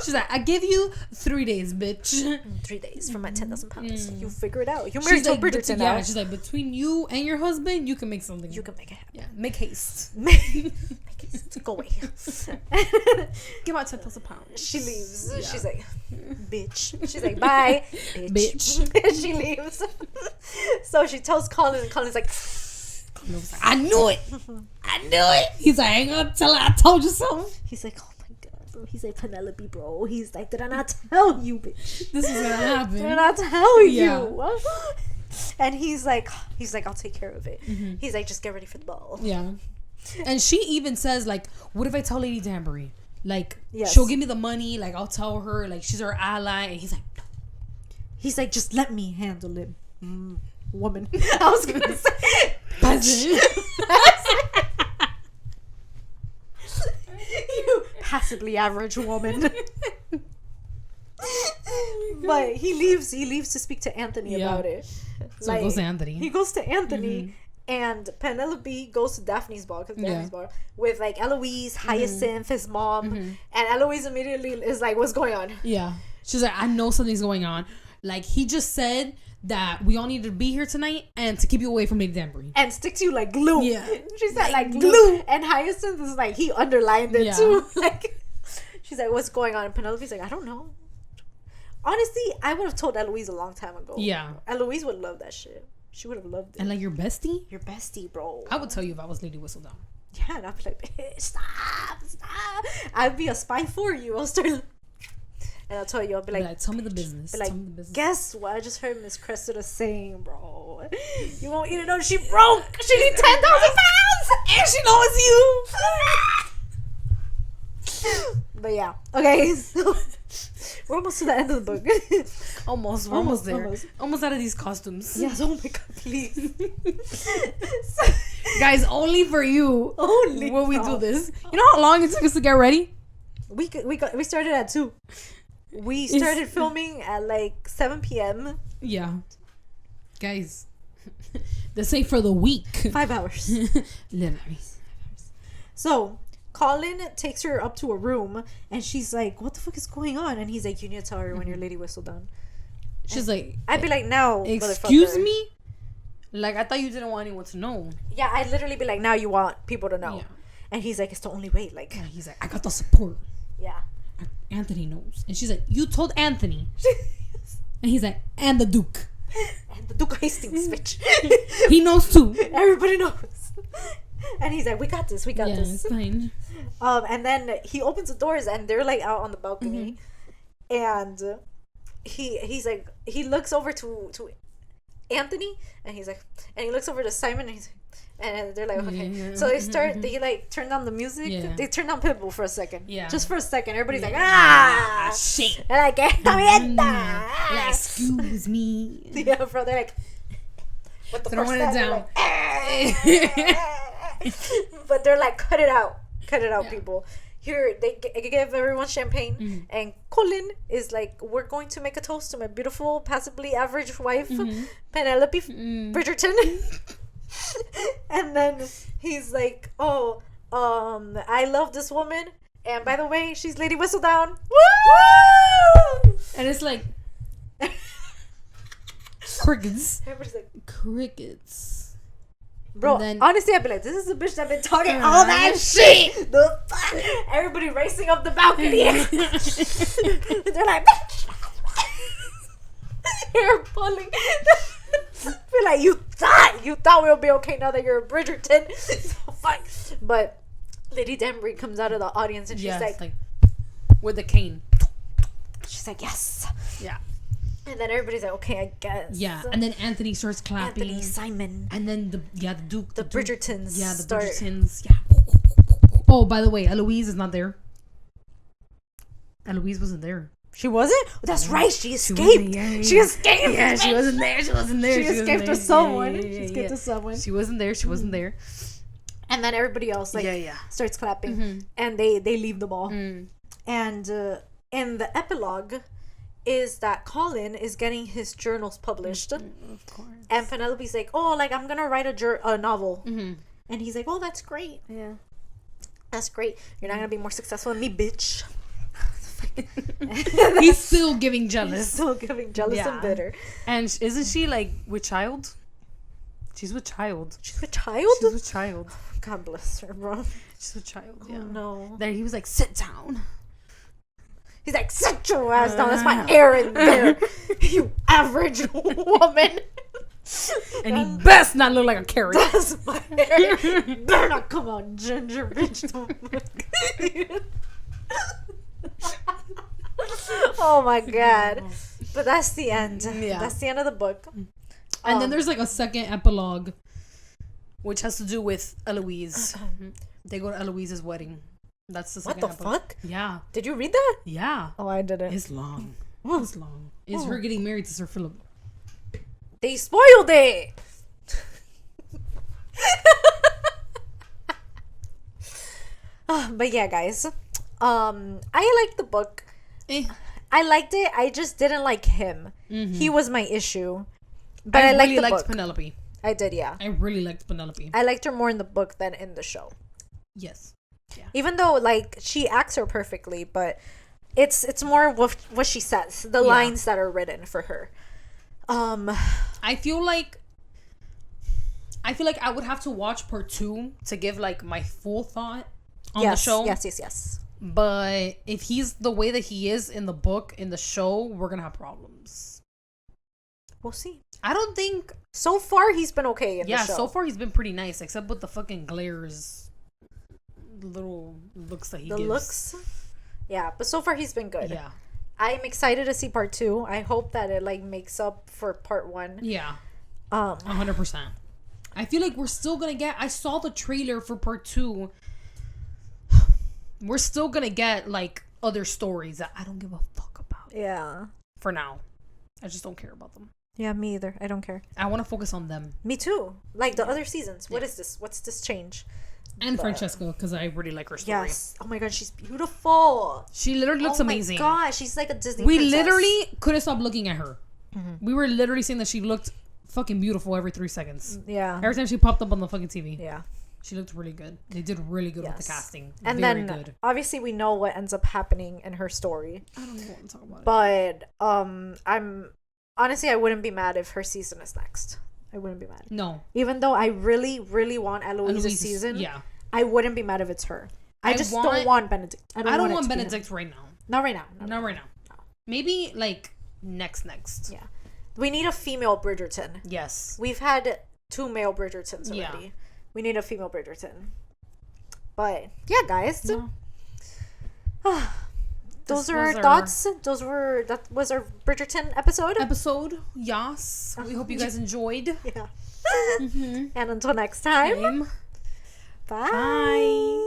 She's like, I give you 3 days, bitch. 3 days for my 10,000 pounds. You figure it out. You married to Bridgerton now. Yeah, she's like, between you and your husband, you can make something. You can make it happen. Yeah, make haste. Make haste. Go away. Give out 10,000 pounds. She leaves. Yeah. She's like, bitch. She's like, bye, bitch. She leaves. So she tells Colin, and Colin's like, I knew it. I knew it. He's like, I ain't gonna tell her I told you something. He's like, oh my god, bro. He's like, Penelope, bro. He's like, did I not tell you, bitch? This is gonna happen. Did I not tell you? And he's like, I'll take care of it. He's like, just get ready for the ball. Yeah. And she even says, like, what if I tell Lady Danbury? Like, she'll give me the money. Like, I'll tell her. Like, she's our ally. And he's like, no. He's like, just let me handle it, woman. I was gonna say, peasant. You passably average woman. But he leaves to speak to Anthony about it. So he goes to Anthony. He goes to Anthony. And Penelope goes to Daphne's ball, because Daphne's ball, with like Eloise, Hyacinth, his mom, and Eloise immediately is like, "What's going on?" Yeah, she's like, "I know something's going on. Like, he just said that we all need to be here tonight and to keep you away from Lady Danbury and stick to you like glue." Yeah, she said like glue. And Hyacinth is like, he underlined it too. Like, she's like, "What's going on?" And Penelope's like, "I don't know." Honestly, I would have told Eloise a long time ago. Yeah, Eloise would love that shit. She would have loved it. And like, your bestie? Your bestie, bro. I would tell you if I was Lady Whistledown. Yeah, and I'd be like, stop. I'd be a spy for you. I'll start. And I'll tell you, I'll be like, tell me the business. Like, tell me the business. Guess what? I just heard Miss Cressida saying, bro. You won't eat it up. She broke. She needs 10,000 pounds. And she knows you. But yeah. Okay. So we're almost to the end of the book. Almost. We're almost there. Almost out of these costumes. Yes. Oh my god, please. Guys, only for you. Only when we do this. You know how long it took us to get ready? We started at 2. We started filming at like 7 p.m. Yeah. Guys, this ain't for the week. 5 hours. Literally. So Colin takes her up to a room and she's like, what the fuck is going on? And he's like, you need to tell her when you're Lady Whistledown. She's like, I'd be like, no, excuse me? Like, I thought you didn't want anyone to know. Yeah, I'd literally be like, now you want people to know. Yeah. And he's like, it's the only way. Like, yeah, he's like, I got the support. Yeah. Anthony knows. And she's like, you told Anthony. And he's like, and the Duke. And the Duke Hastings, bitch. He knows too. Everybody knows. And he's like, we got this. Yeah, it's fine. And then he opens the doors and they're like out on the balcony. And he's like, he looks over to Anthony and he's like, and he looks over to Simon and he's like, and they're like, okay. So they like turn down the music. Yeah. They turn down Pitbull for a second. Yeah. Just for a second. Everybody's like, shit. They're like, excuse me. Yeah, bro. They're like, what the throwing it down. But they're like, cut it out, people. Here, they give everyone champagne, and Colin is like, we're going to make a toast to my beautiful, passably average wife, Penelope Bridgerton. And then he's like, oh, I love this woman, and by the way, she's Lady Whistledown. Woo! And it's like crickets. Everybody's like, crickets. Bro, then, honestly, I'd be like, this is the bitch that been talking all that shit. The fuck? Everybody racing up the balcony. They're like, hair pulling. Feel like you thought we'll be okay now that you're a Bridgerton. So fuck. But Lady Danbury comes out of the audience and she's like with the cane. She's like, yes. Yeah. And then everybody's like, okay, I guess. Yeah. And then Anthony starts clapping. Anthony, Simon. And then the Duke. The Bridgertons. Yeah, the Bridgertons. Yeah. Oh, by the way, Eloise is not there. Eloise wasn't there. She wasn't? That's right. She escaped. She escaped. Yeah, she wasn't there. She escaped with someone. She escaped with someone. She wasn't there. And then everybody else starts clapping. And they leave the ball. And in the epilogue is that Colin is getting his journals published. Of course. And Penelope's like, oh, like, I'm going to write a novel. And he's like, oh, that's great. Yeah. That's great. You're not going to be more successful than me, bitch. He's still giving jealous. And bitter. And isn't she like with child? She's with child. She's with child? God bless her, bro. She's with child. Yeah. Oh, no. There he was like, sit down. He's like, sit your ass down. That's my errand there. You average woman. And he best not look like a carrot. That's my errand. Better not come on, ginger bitch. Oh my god. But that's the end. Yeah. That's the end of the book. And then there's like a second epilogue, which has to do with Eloise. They go to Eloise's wedding. That's the second epilogue. What the fuck? Yeah. Did you read that? Yeah. Oh, I didn't. It's long. It's long. It's her getting married to Sir Philip. They spoiled it. But yeah, guys. I liked the book. I liked it. I just didn't like him. He was my issue. But I really liked Penelope. I did, yeah. I really liked Penelope. I liked her more in the book than in the show. Yes. Yeah. Even though, like, she acts her perfectly, but it's more what she says, the lines that are written for her. I feel like I would have to watch part 2 to give like my full thought on the show. Yes. But if he's the way that he is in the book, in the show, we're gonna have problems. We'll see. I don't think so far he's been okay in the show. Yeah, so far he's been pretty nice, except with the fucking glares, little looks that he gives. The looks? Yeah, but so far he's been good. Yeah. I'm excited to see part 2. I hope that it like makes up for part 1. Yeah. 100%. I feel like we're still gonna get. I saw the trailer for part 2. We're still gonna get like other stories that I don't give a fuck about. Yeah. For now, I just don't care about them. Yeah, me either. I don't care. I want to focus on them. Me too. Like the other seasons. What is this? What's this change? And Francesca, because I really like her story. Yes. Oh my god, she's beautiful. She literally looks amazing. Oh my god, she's like a Disney princess. Literally couldn't stop looking at her. We were literally saying that she looked fucking beautiful every 3 seconds. Yeah. Every time she popped up on the fucking TV. Yeah. She looked really good. They did really good with the casting. And very then, good. obviously, we know what ends up happening in her story. I don't want to talk about it. But, honestly, I wouldn't be mad if her season is next. I wouldn't be mad. No. Even though I really, really want Eloise's season. Yeah. I wouldn't be mad if it's her. I just don't want Benedict. I don't want Benedict right now. Not right now. Not right now. No. Maybe, like, next. Yeah. We need a female Bridgerton. Yes. We've had 2 male Bridgertons already. Yeah. We need a female Bridgerton. But yeah, guys. Yeah. Those are our thoughts. That was our Bridgerton episode. Yes. We hope you guys enjoyed. Yeah. And until next time. Bye. Bye.